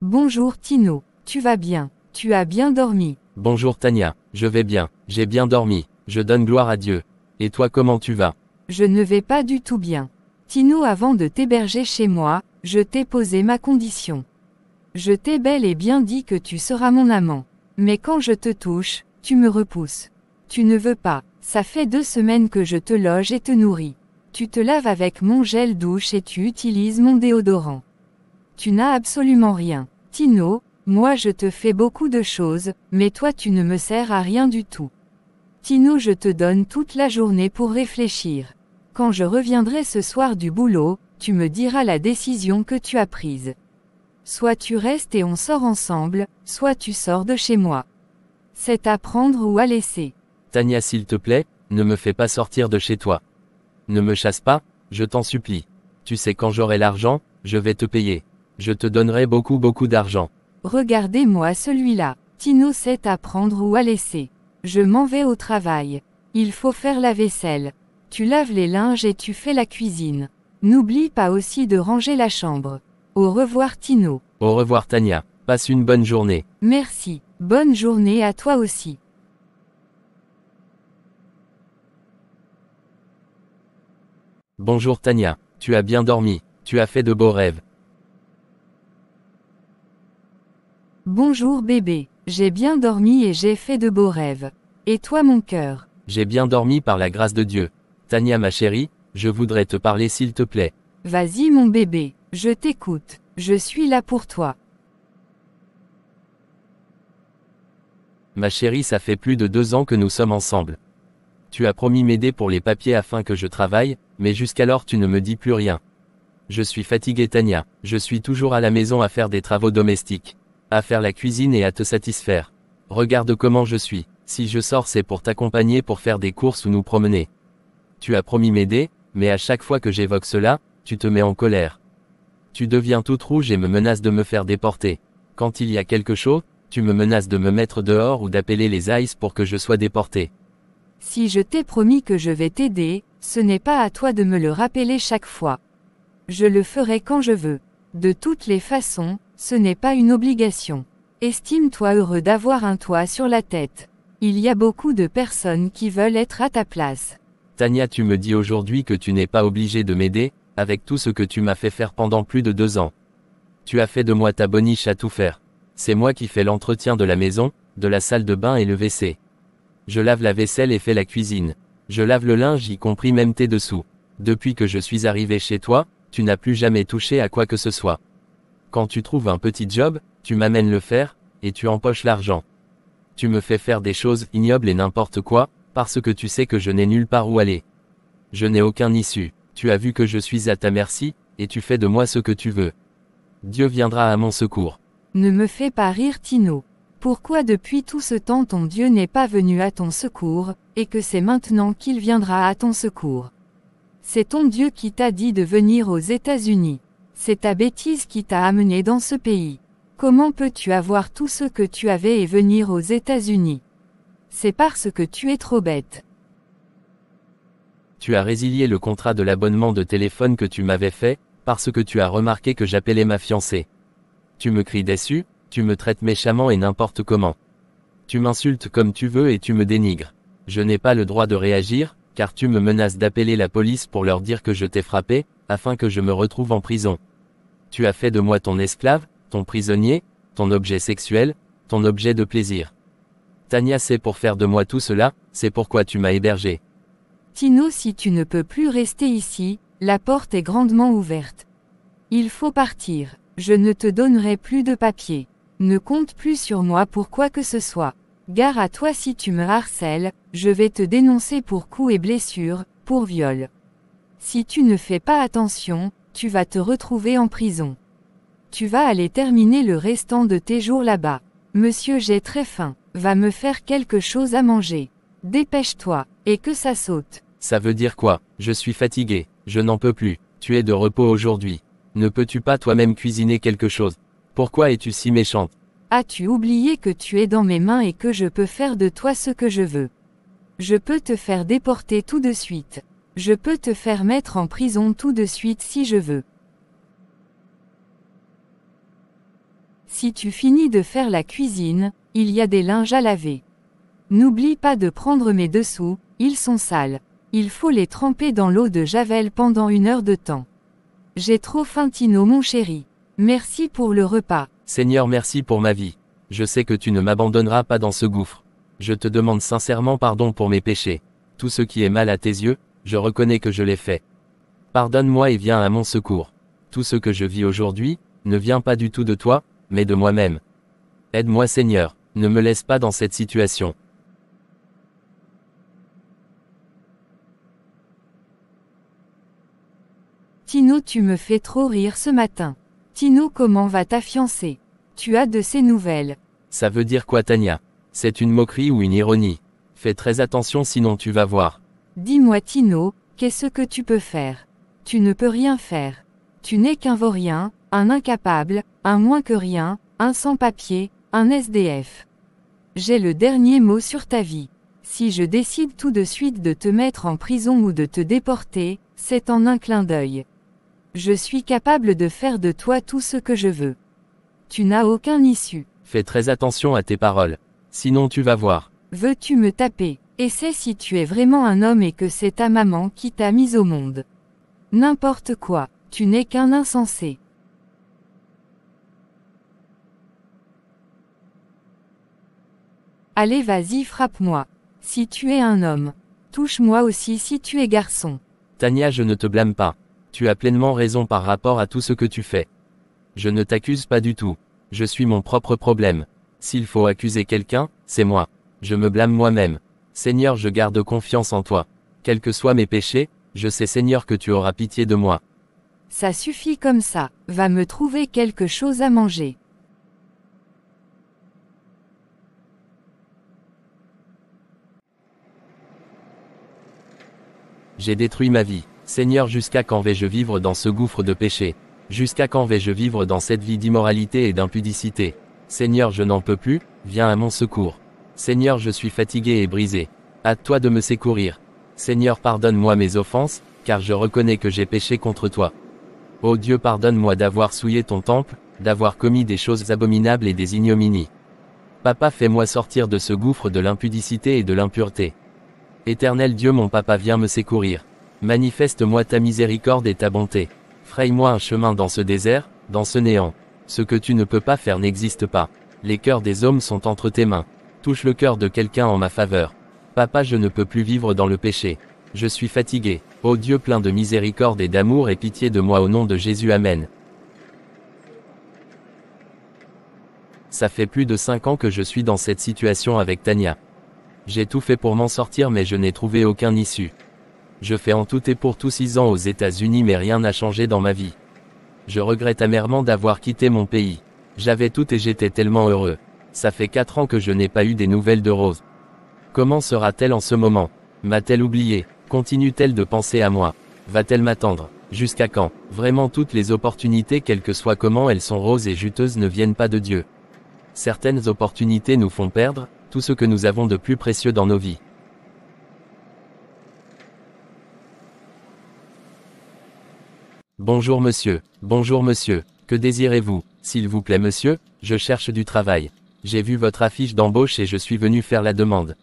Bonjour Tino. Tu vas bien? Tu as bien dormi? Bonjour Tania. Je vais bien. J'ai bien dormi. Je donne gloire à Dieu. Et toi, comment tu vas? Je ne vais pas du tout bien. Tino, avant de t'héberger chez moi, je t'ai posé ma condition. Je t'ai bel et bien dit que tu seras mon amant. Mais quand je te touche, tu me repousses. Tu ne veux pas. Ça fait 2 semaines que je te loge et te nourris. Tu te laves avec mon gel douche et tu utilises mon déodorant. Tu n'as absolument rien. Tino, moi je te fais beaucoup de choses, mais toi tu ne me sers à rien du tout. Tino, je te donne toute la journée pour réfléchir. Quand je reviendrai ce soir du boulot, tu me diras la décision que tu as prise. Soit tu restes et on sort ensemble, soit tu sors de chez moi. C'est à prendre ou à laisser. Tania, s'il te plaît, ne me fais pas sortir de chez toi. Ne me chasse pas, je t'en supplie. Tu sais, quand j'aurai l'argent, je vais te payer. Je te donnerai beaucoup d'argent. Regardez-moi celui-là. Tino, c'est à prendre ou à laisser. Je m'en vais au travail. Il faut faire la vaisselle. Tu laves les linges et tu fais la cuisine. N'oublie pas aussi de ranger la chambre. Au revoir Tino. Au revoir Tania. Passe une bonne journée. Merci. Bonne journée à toi aussi. Bonjour Tania. Tu as bien dormi. Tu as fait de beaux rêves. Bonjour bébé. J'ai bien dormi et j'ai fait de beaux rêves. Et toi mon cœur? J'ai bien dormi par la grâce de Dieu. Tania ma chérie, je voudrais te parler s'il te plaît. Vas-y mon bébé. Je t'écoute. Je suis là pour toi. Ma chérie, ça fait plus de 2 ans que nous sommes ensemble. Tu as promis m'aider pour les papiers afin que je travaille, mais jusqu'alors tu ne me dis plus rien. Je suis fatigué Tania, je suis toujours à la maison à faire des travaux domestiques, à faire la cuisine et à te satisfaire. Regarde comment je suis, si je sors c'est pour t'accompagner pour faire des courses ou nous promener. Tu as promis m'aider, mais à chaque fois que j'évoque cela, tu te mets en colère. Tu deviens toute rouge et me menaces de me faire déporter. Quand il y a quelque chose, tu me menaces de me mettre dehors ou d'appeler les ICE pour que je sois déporté. Si je t'ai promis que je vais t'aider, ce n'est pas à toi de me le rappeler chaque fois. Je le ferai quand je veux. De toutes les façons, ce n'est pas une obligation. Estime-toi heureux d'avoir un toit sur la tête. Il y a beaucoup de personnes qui veulent être à ta place. Tania, tu me dis aujourd'hui que tu n'es pas obligé de m'aider, avec tout ce que tu m'as fait faire pendant plus de 2 ans. Tu as fait de moi ta boniche à tout faire. C'est moi qui fais l'entretien de la maison, de la salle de bain et le WC. Je lave la vaisselle et fais la cuisine. Je lave le linge y compris même tes dessous. Depuis que je suis arrivé chez toi, tu n'as plus jamais touché à quoi que ce soit. Quand tu trouves un petit job, tu m'amènes le faire, et tu empoches l'argent. Tu me fais faire des choses ignobles et n'importe quoi, parce que tu sais que je n'ai nulle part où aller. Je n'ai aucun issue. Tu as vu que je suis à ta merci, et tu fais de moi ce que tu veux. Dieu viendra à mon secours. Ne me fais pas rire Tino. Pourquoi depuis tout ce temps ton Dieu n'est pas venu à ton secours, et que c'est maintenant qu'il viendra à ton secours? C'est ton Dieu qui t'a dit de venir aux États-Unis. C'est ta bêtise qui t'a amené dans ce pays. Comment peux-tu avoir tout ce que tu avais et venir aux États-Unis? C'est parce que tu es trop bête. Tu as résilié le contrat de l'abonnement de téléphone que tu m'avais fait, parce que tu as remarqué que j'appelais ma fiancée. Tu me cries dessus, tu me traites méchamment et n'importe comment. Tu m'insultes comme tu veux et tu me dénigres. Je n'ai pas le droit de réagir, car tu me menaces d'appeler la police pour leur dire que je t'ai frappé, afin que je me retrouve en prison. Tu as fait de moi ton esclave, ton prisonnier, ton objet sexuel, ton objet de plaisir. Tania, c'est pour faire de moi tout cela, c'est pourquoi tu m'as hébergé. Tino, si tu ne peux plus rester ici, la porte est grandement ouverte. Il faut partir. Je ne te donnerai plus de papier. Ne compte plus sur moi pour quoi que ce soit. Gare à toi si tu me harcèles, je vais te dénoncer pour coups et blessures, pour viol. Si tu ne fais pas attention, tu vas te retrouver en prison. Tu vas aller terminer le restant de tes jours là-bas. Monsieur, j'ai très faim. Va me faire quelque chose à manger. Dépêche-toi, et que ça saute. Ça veut dire quoi? Je suis fatigué, je n'en peux plus. Tu es de repos aujourd'hui. Ne peux-tu pas toi-même cuisiner quelque chose? Pourquoi es-tu si méchante? As-tu oublié que tu es dans mes mains et que je peux faire de toi ce que je veux? Je peux te faire déporter tout de suite. Je peux te faire mettre en prison tout de suite si je veux. Si tu finis de faire la cuisine, il y a des linges à laver. N'oublie pas de prendre mes dessous, ils sont sales. Il faut les tremper dans l'eau de Javel pendant 1 heure de temps. J'ai trop faim Tino mon chéri. Merci pour le repas. Seigneur, merci pour ma vie. Je sais que tu ne m'abandonneras pas dans ce gouffre. Je te demande sincèrement pardon pour mes péchés. Tout ce qui est mal à tes yeux, je reconnais que je l'ai fait. Pardonne-moi et viens à mon secours. Tout ce que je vis aujourd'hui, ne vient pas du tout de toi, mais de moi-même. Aide-moi Seigneur, ne me laisse pas dans cette situation. Tino, tu me fais trop rire ce matin. Tino, comment va ta fiancée? Tu as de ses nouvelles? Ça veut dire quoi Tania? C'est une moquerie ou une ironie? Fais très attention sinon tu vas voir. Dis-moi Tino, qu'est-ce que tu peux faire? Tu ne peux rien faire. Tu n'es qu'un vaurien, un incapable, un moins que rien, un sans-papier, un SDF. J'ai le dernier mot sur ta vie. Si je décide tout de suite de te mettre en prison ou de te déporter, c'est en un clin d'œil. Je suis capable de faire de toi tout ce que je veux. Tu n'as aucun issue. Fais très attention à tes paroles. Sinon tu vas voir. Veux-tu me taper? Et c'est si tu es vraiment un homme et que c'est ta maman qui t'a mise au monde. N'importe quoi, tu n'es qu'un insensé. Allez vas-y frappe-moi. Si tu es un homme. Touche-moi aussi si tu es garçon. Tania, je ne te blâme pas. Tu as pleinement raison par rapport à tout ce que tu fais. Je ne t'accuse pas du tout. Je suis mon propre problème. S'il faut accuser quelqu'un, c'est moi. Je me blâme moi-même. Seigneur, je garde confiance en toi. Quels que soient mes péchés, je sais Seigneur que tu auras pitié de moi. Ça suffit comme ça, va me trouver quelque chose à manger. J'ai détruit ma vie. Seigneur, jusqu'à quand vais-je vivre dans ce gouffre de péché? Jusqu'à quand vais-je vivre dans cette vie d'immoralité et d'impudicité? Seigneur, je n'en peux plus, viens à mon secours. Seigneur, je suis fatigué et brisé. Hâte-toi de me secourir. Seigneur, pardonne-moi mes offenses, car je reconnais que j'ai péché contre toi. Ô Dieu, pardonne-moi d'avoir souillé ton temple, d'avoir commis des choses abominables et des ignominies. Papa, fais-moi sortir de ce gouffre de l'impudicité et de l'impureté. Éternel Dieu, mon papa, viens me secourir. Manifeste-moi ta miséricorde et ta bonté. Fraye-moi un chemin dans ce désert, dans ce néant. Ce que tu ne peux pas faire n'existe pas. Les cœurs des hommes sont entre tes mains. Touche le cœur de quelqu'un en ma faveur. Papa, je ne peux plus vivre dans le péché. Je suis fatigué. Ô Dieu plein de miséricorde et d'amour, aie pitié de moi au nom de Jésus, Amen. Ça fait plus de 5 ans que je suis dans cette situation avec Tania. J'ai tout fait pour m'en sortir mais je n'ai trouvé aucun issue. Je fais en tout et pour tout 6 ans aux États-Unis mais rien n'a changé dans ma vie. Je regrette amèrement d'avoir quitté mon pays. J'avais tout et j'étais tellement heureux. Ça fait 4 ans que je n'ai pas eu des nouvelles de Rose. Comment sera-t-elle en ce moment? M'a-t-elle oublié? Continue-t-elle de penser à moi? Va-t-elle m'attendre? Jusqu'à quand? Vraiment toutes les opportunités, quelles que soient comment elles sont roses et juteuses, ne viennent pas de Dieu. Certaines opportunités nous font perdre tout ce que nous avons de plus précieux dans nos vies. Bonjour monsieur, que désirez-vous? S'il vous plaît monsieur, je cherche du travail. J'ai vu votre affiche d'embauche et je suis venu faire la demande.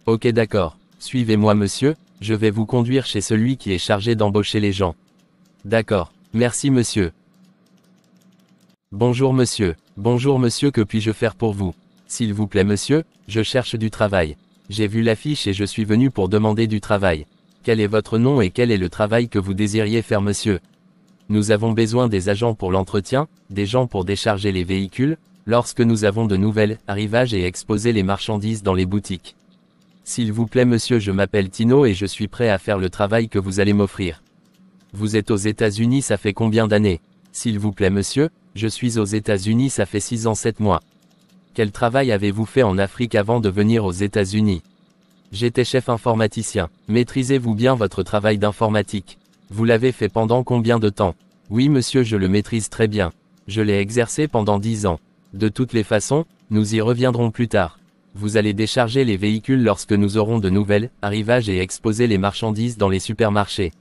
Ok d'accord, suivez-moi monsieur, je vais vous conduire chez celui qui est chargé d'embaucher les gens. D'accord, merci monsieur. Bonjour monsieur, que puis-je faire pour vous? S'il vous plaît monsieur, je cherche du travail. J'ai vu l'affiche et je suis venu pour demander du travail. Quel est votre nom et quel est le travail que vous désiriez faire monsieur? Nous avons besoin des agents pour l'entretien, des gens pour décharger les véhicules, lorsque nous avons de nouvelles arrivages et exposer les marchandises dans les boutiques. S'il vous plaît monsieur, je m'appelle Tino et je suis prêt à faire le travail que vous allez m'offrir. Vous êtes aux États-Unis, ça fait combien d'années? S'il vous plaît monsieur, je suis aux États-Unis, ça fait 6 ans 7 mois. Quel travail avez-vous fait en Afrique avant de venir aux États-Unis? J'étais chef informaticien. Maîtrisez-vous bien votre travail d'informatique? Vous l'avez fait pendant combien de temps? Oui monsieur, je le maîtrise très bien. Je l'ai exercé pendant 10 ans. De toutes les façons, nous y reviendrons plus tard. Vous allez décharger les véhicules lorsque nous aurons de nouvelles arrivages et exposer les marchandises dans les supermarchés.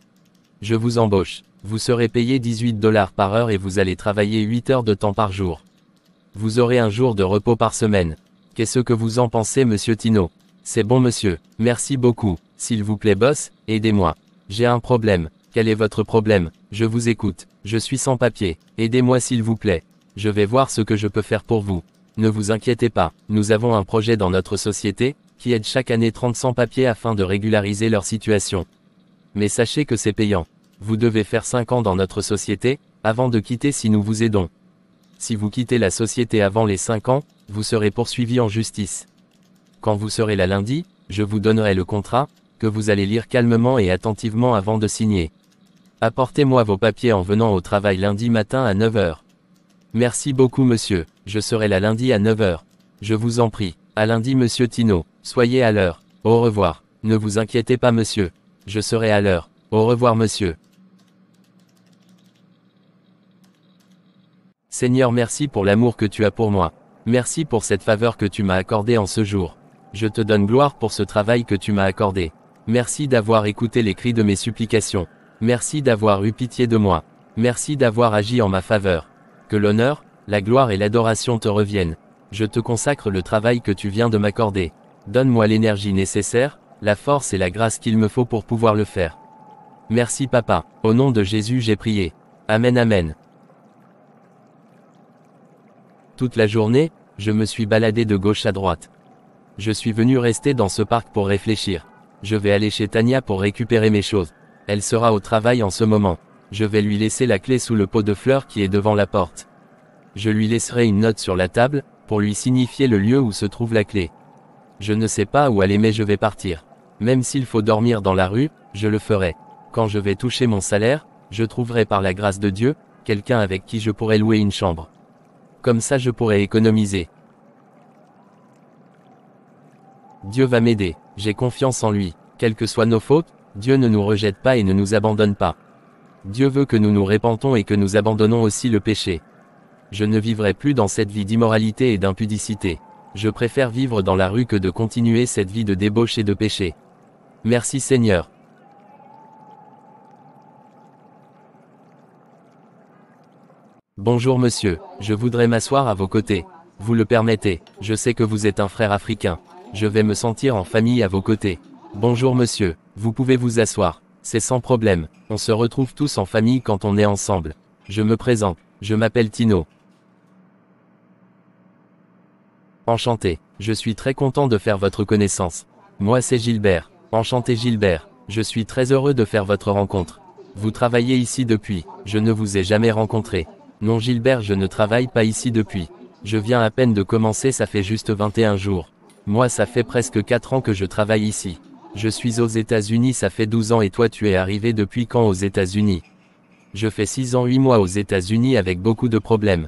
Je vous embauche. Vous serez payé 18 $ par heure et vous allez travailler 8 heures de temps par jour. Vous aurez un jour de repos par semaine. Qu'est-ce que vous en pensez monsieur Tino? C'est bon monsieur, merci beaucoup. S'il vous plaît boss, aidez-moi. J'ai un problème. Quel est votre problème? Je vous écoute. Je suis sans papier. Aidez-moi s'il vous plaît. Je vais voir ce que je peux faire pour vous. Ne vous inquiétez pas, nous avons un projet dans notre société, qui aide chaque année 30 sans-papiers afin de régulariser leur situation. Mais sachez que c'est payant. Vous devez faire 5 ans dans notre société, avant de quitter si nous vous aidons. Si vous quittez la société avant les 5 ans, vous serez poursuivi en justice. Quand vous serez là lundi, je vous donnerai le contrat, que vous allez lire calmement et attentivement avant de signer. Apportez-moi vos papiers en venant au travail lundi matin à 9 h. Merci beaucoup monsieur, je serai là lundi à 9 h. Je vous en prie. À lundi monsieur Tino, soyez à l'heure. Au revoir. Ne vous inquiétez pas monsieur. Je serai à l'heure. Au revoir monsieur. Seigneur, merci pour l'amour que tu as pour moi. Merci pour cette faveur que tu m'as accordée en ce jour. Je te donne gloire pour ce travail que tu m'as accordé. Merci d'avoir écouté les cris de mes supplications. Merci d'avoir eu pitié de moi. Merci d'avoir agi en ma faveur. Que l'honneur, la gloire et l'adoration te reviennent. Je te consacre le travail que tu viens de m'accorder. Donne-moi l'énergie nécessaire, la force et la grâce qu'il me faut pour pouvoir le faire. Merci papa, au nom de Jésus j'ai prié. Amen amen. Toute la journée, je me suis baladé de gauche à droite. Je suis venu rester dans ce parc pour réfléchir. Je vais aller chez Tania pour récupérer mes choses. Elle sera au travail en ce moment. Je vais lui laisser la clé sous le pot de fleurs qui est devant la porte. Je lui laisserai une note sur la table, pour lui signifier le lieu où se trouve la clé. Je ne sais pas où aller mais je vais partir. Même s'il faut dormir dans la rue, je le ferai. Quand je vais toucher mon salaire, je trouverai par la grâce de Dieu, quelqu'un avec qui je pourrai louer une chambre. Comme ça je pourrai économiser. Dieu va m'aider, j'ai confiance en lui. Quelles que soient nos fautes, Dieu ne nous rejette pas et ne nous abandonne pas. Dieu veut que nous nous répentons et que nous abandonnons aussi le péché. Je ne vivrai plus dans cette vie d'immoralité et d'impudicité. Je préfère vivre dans la rue que de continuer cette vie de débauche et de péché. Merci Seigneur. Bonjour monsieur, je voudrais m'asseoir à vos côtés. Vous le permettez, je sais que vous êtes un frère africain. Je vais me sentir en famille à vos côtés. Bonjour monsieur, vous pouvez vous asseoir. C'est sans problème, on se retrouve tous en famille quand on est ensemble. Je me présente, je m'appelle Tino. Enchanté, je suis très content de faire votre connaissance. Moi c'est Gilbert, enchanté Gilbert, je suis très heureux de faire votre rencontre. Vous travaillez ici depuis, je ne vous ai jamais rencontré. Non Gilbert, je ne travaille pas ici depuis. Je viens à peine de commencer, ça fait juste 21 jours. Moi ça fait presque 4 ans que je travaille ici. Je suis aux États-Unis, ça fait 12 ans et toi tu es arrivé depuis quand aux États-Unis? Je fais 6 ans 8 mois aux États-Unis avec beaucoup de problèmes.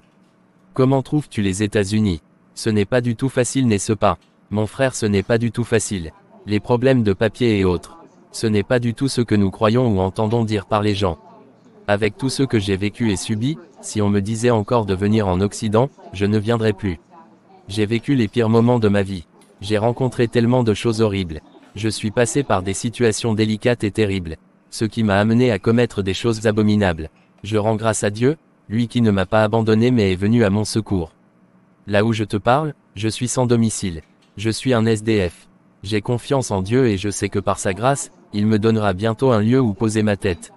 Comment trouves-tu les États-Unis? Ce n'est pas du tout facile, n'est-ce pas? Mon frère, ce n'est pas du tout facile. Les problèmes de papier et autres. Ce n'est pas du tout ce que nous croyons ou entendons dire par les gens. Avec tout ce que j'ai vécu et subi, si on me disait encore de venir en Occident, je ne viendrais plus. J'ai vécu les pires moments de ma vie. J'ai rencontré tellement de choses horribles. Je suis passé par des situations délicates et terribles. Ce qui m'a amené à commettre des choses abominables. Je rends grâce à Dieu, lui qui ne m'a pas abandonné mais est venu à mon secours. Là où je te parle, je suis sans domicile. Je suis un SDF. J'ai confiance en Dieu et je sais que par sa grâce, il me donnera bientôt un lieu où poser ma tête.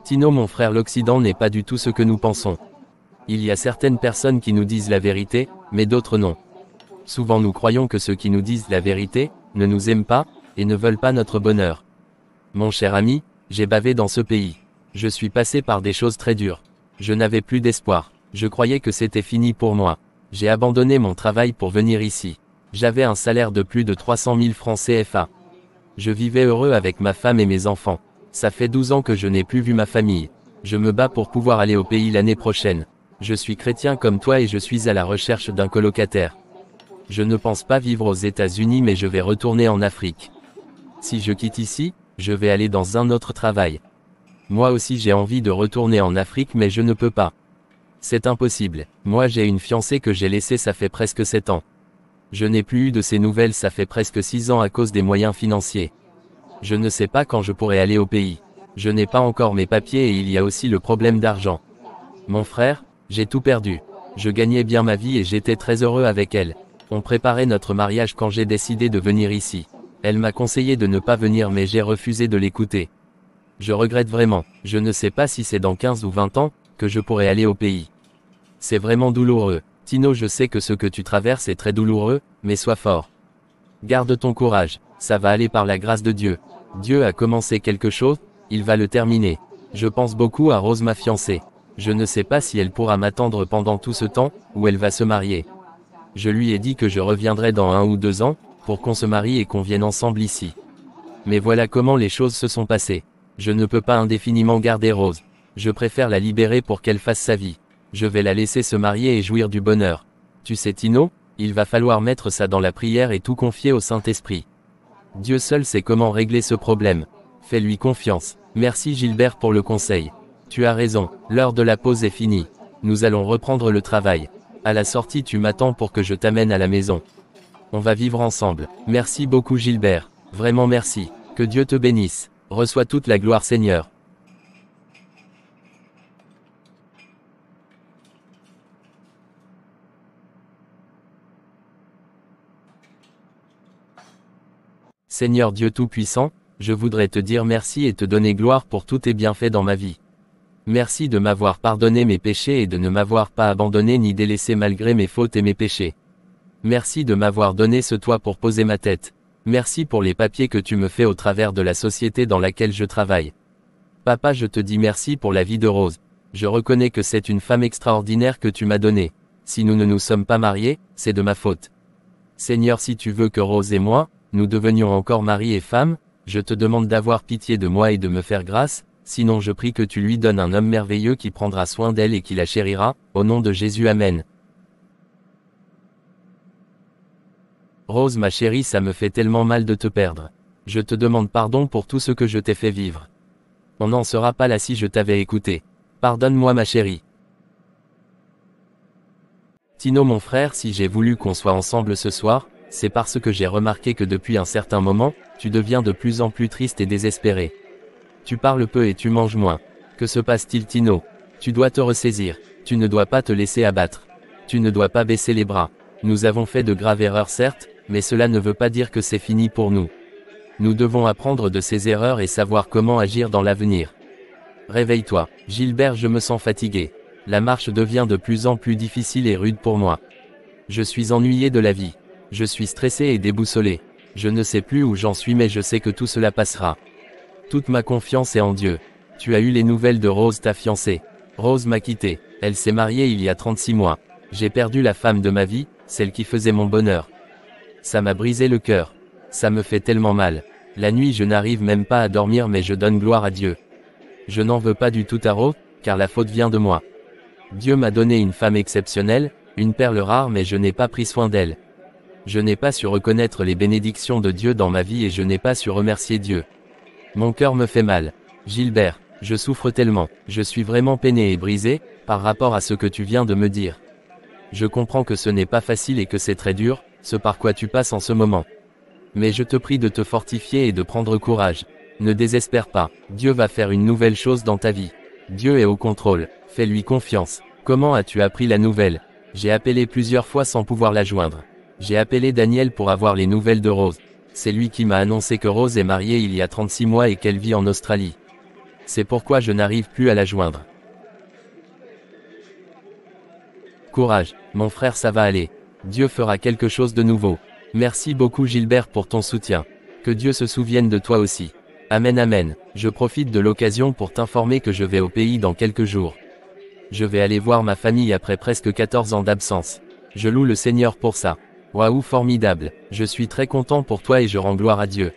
Tino mon frère, l'Occident n'est pas du tout ce que nous pensons. Il y a certaines personnes qui nous disent la vérité, mais d'autres non. Souvent nous croyons que ceux qui nous disent la vérité, ne nous aiment pas, et ne veulent pas notre bonheur. Mon cher ami, j'ai bavé dans ce pays. Je suis passé par des choses très dures. Je n'avais plus d'espoir. Je croyais que c'était fini pour moi. J'ai abandonné mon travail pour venir ici. J'avais un salaire de plus de 300 000 francs CFA. Je vivais heureux avec ma femme et mes enfants. Ça fait 12 ans que je n'ai plus vu ma famille. Je me bats pour pouvoir aller au pays l'année prochaine. Je suis chrétien comme toi et je suis à la recherche d'un colocataire. Je ne pense pas vivre aux États-Unis mais je vais retourner en Afrique. Si je quitte ici, je vais aller dans un autre travail. Moi aussi j'ai envie de retourner en Afrique mais je ne peux pas. C'est impossible. Moi j'ai une fiancée que j'ai laissée ça fait presque 7 ans. Je n'ai plus eu de ses nouvelles ça fait presque 6 ans à cause des moyens financiers. Je ne sais pas quand je pourrai aller au pays. Je n'ai pas encore mes papiers et il y a aussi le problème d'argent. Mon frère, j'ai tout perdu. Je gagnais bien ma vie et j'étais très heureux avec elle. On préparait notre mariage quand j'ai décidé de venir ici. Elle m'a conseillé de ne pas venir mais j'ai refusé de l'écouter. Je regrette vraiment. Je ne sais pas si c'est dans 15 ou 20 ans, que je pourrai aller au pays. C'est vraiment douloureux. Tino, je sais que ce que tu traverses est très douloureux, mais sois fort. Garde ton courage, ça va aller par la grâce de Dieu. Dieu a commencé quelque chose, il va le terminer. Je pense beaucoup à Rose, ma fiancée. Je ne sais pas si elle pourra m'attendre pendant tout ce temps, ou elle va se marier. Je lui ai dit que je reviendrai dans 1 ou 2 ans, pour qu'on se marie et qu'on vienne ensemble ici. Mais voilà comment les choses se sont passées. Je ne peux pas indéfiniment garder Rose. Je préfère la libérer pour qu'elle fasse sa vie. Je vais la laisser se marier et jouir du bonheur. Tu sais Tino, il va falloir mettre ça dans la prière et tout confier au Saint-Esprit. Dieu seul sait comment régler ce problème. Fais-lui confiance. Merci Gilbert pour le conseil. Tu as raison, l'heure de la pause est finie. Nous allons reprendre le travail. À la sortie tu m'attends pour que je t'amène à la maison. On va vivre ensemble. Merci beaucoup Gilbert. Vraiment merci. Que Dieu te bénisse. Reçois toute la gloire Seigneur. Seigneur Dieu Tout-Puissant, je voudrais te dire merci et te donner gloire pour tous tes bienfaits dans ma vie. Merci de m'avoir pardonné mes péchés et de ne m'avoir pas abandonné ni délaissé malgré mes fautes et mes péchés. Merci de m'avoir donné ce toit pour poser ma tête. Merci pour les papiers que tu me fais au travers de la société dans laquelle je travaille. Papa, je te dis merci pour la vie de Rose. Je reconnais que c'est une femme extraordinaire que tu m'as donnée. Si nous ne nous sommes pas mariés, c'est de ma faute. Seigneur, si tu veux que Rose et moi, nous devenions encore mari et femme, je te demande d'avoir pitié de moi et de me faire grâce, sinon je prie que tu lui donnes un homme merveilleux qui prendra soin d'elle et qui la chérira, au nom de Jésus, Amen. Rose ma chérie, ça me fait tellement mal de te perdre. Je te demande pardon pour tout ce que je t'ai fait vivre. On n'en sera pas là si je t'avais écouté. Pardonne-moi ma chérie. Tino mon frère, si j'ai voulu qu'on soit ensemble ce soir, c'est parce que j'ai remarqué que depuis un certain moment, tu deviens de plus en plus triste et désespéré. Tu parles peu et tu manges moins. Que se passe-t-il Tino? Tu dois te ressaisir. Tu ne dois pas te laisser abattre. Tu ne dois pas baisser les bras. Nous avons fait de graves erreurs certes, mais cela ne veut pas dire que c'est fini pour nous. Nous devons apprendre de ces erreurs et savoir comment agir dans l'avenir. Réveille-toi. Gilbert, je me sens fatigué. La marche devient de plus en plus difficile et rude pour moi. Je suis ennuyé de la vie. Je suis stressé et déboussolé. Je ne sais plus où j'en suis mais je sais que tout cela passera. Toute ma confiance est en Dieu. Tu as eu les nouvelles de Rose ta fiancée. Rose m'a quitté. Elle s'est mariée il y a 36 mois. J'ai perdu la femme de ma vie, celle qui faisait mon bonheur. Ça m'a brisé le cœur. Ça me fait tellement mal. La nuit je n'arrive même pas à dormir mais je donne gloire à Dieu. Je n'en veux pas du tout à Rose, car la faute vient de moi. Dieu m'a donné une femme exceptionnelle, une perle rare mais je n'ai pas pris soin d'elle. Je n'ai pas su reconnaître les bénédictions de Dieu dans ma vie et je n'ai pas su remercier Dieu. Mon cœur me fait mal. Gilbert, je souffre tellement. Je suis vraiment peiné et brisé, par rapport à ce que tu viens de me dire. Je comprends que ce n'est pas facile et que c'est très dur, ce par quoi tu passes en ce moment. Mais je te prie de te fortifier et de prendre courage. Ne désespère pas, Dieu va faire une nouvelle chose dans ta vie. Dieu est au contrôle, fais-lui confiance. Comment as-tu appris la nouvelle? J'ai appelé plusieurs fois sans pouvoir la joindre. J'ai appelé Daniel pour avoir les nouvelles de Rose. C'est lui qui m'a annoncé que Rose est mariée il y a 36 mois et qu'elle vit en Australie. C'est pourquoi je n'arrive plus à la joindre. Courage, mon frère, ça va aller. Dieu fera quelque chose de nouveau. Merci beaucoup Gilbert pour ton soutien. Que Dieu se souvienne de toi aussi. Amen amen. Je profite de l'occasion pour t'informer que je vais au pays dans quelques jours. Je vais aller voir ma famille après presque 14 ans d'absence. Je loue le Seigneur pour ça. Waouh, formidable. Je suis très content pour toi et je rends gloire à Dieu.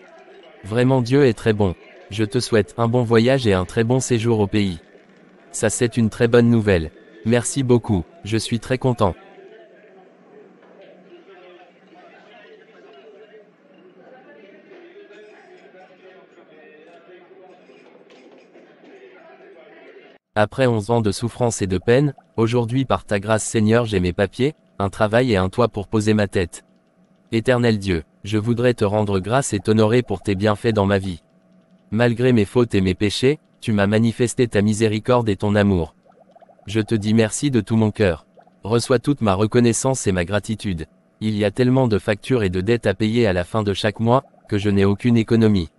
Vraiment Dieu est très bon. Je te souhaite un bon voyage et un très bon séjour au pays. Ça c'est une très bonne nouvelle. Merci beaucoup, je suis très content. Après 11 ans de souffrance et de peine, aujourd'hui par ta grâce Seigneur j'ai mes papiers, un travail et un toit pour poser ma tête. Éternel Dieu, je voudrais te rendre grâce et t'honorer pour tes bienfaits dans ma vie. Malgré mes fautes et mes péchés, tu m'as manifesté ta miséricorde et ton amour. Je te dis merci de tout mon cœur. Reçois toute ma reconnaissance et ma gratitude. Il y a tellement de factures et de dettes à payer à la fin de chaque mois, que je n'ai aucune économie.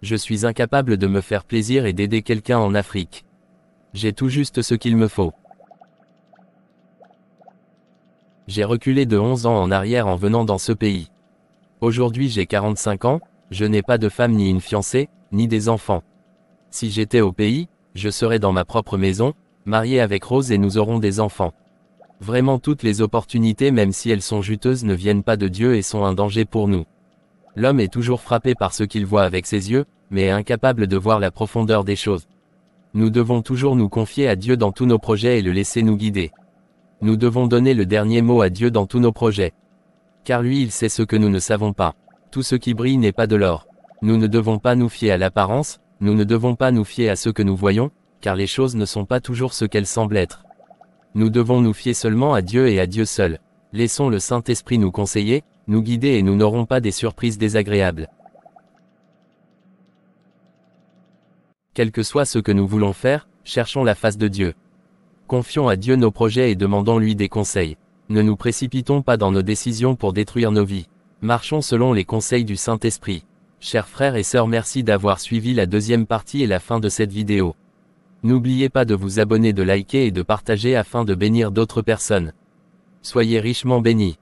Je suis incapable de me faire plaisir et d'aider quelqu'un en Afrique. J'ai tout juste ce qu'il me faut. J'ai reculé de 11 ans en arrière en venant dans ce pays. Aujourd'hui j'ai 45 ans, je n'ai pas de femme ni une fiancée, ni des enfants. Si j'étais au pays, je serais dans ma propre maison, marié avec Rose et nous aurons des enfants. Vraiment toutes les opportunités même si elles sont juteuses ne viennent pas de Dieu et sont un danger pour nous. L'homme est toujours frappé par ce qu'il voit avec ses yeux, mais est incapable de voir la profondeur des choses. Nous devons toujours nous confier à Dieu dans tous nos projets et le laisser nous guider. Nous devons donner le dernier mot à Dieu dans tous nos projets. Car lui il sait ce que nous ne savons pas. Tout ce qui brille n'est pas de l'or. Nous ne devons pas nous fier à l'apparence, nous ne devons pas nous fier à ce que nous voyons, car les choses ne sont pas toujours ce qu'elles semblent être. Nous devons nous fier seulement à Dieu et à Dieu seul. Laissons le Saint-Esprit nous conseiller, nous guider et nous n'aurons pas des surprises désagréables. Quel que soit ce que nous voulons faire, cherchons la face de Dieu. Confions à Dieu nos projets et demandons-lui des conseils. Ne nous précipitons pas dans nos décisions pour détruire nos vies. Marchons selon les conseils du Saint-Esprit. Chers frères et sœurs, merci d'avoir suivi la deuxième partie et la fin de cette vidéo. N'oubliez pas de vous abonner, de liker et de partager afin de bénir d'autres personnes. Soyez richement bénis.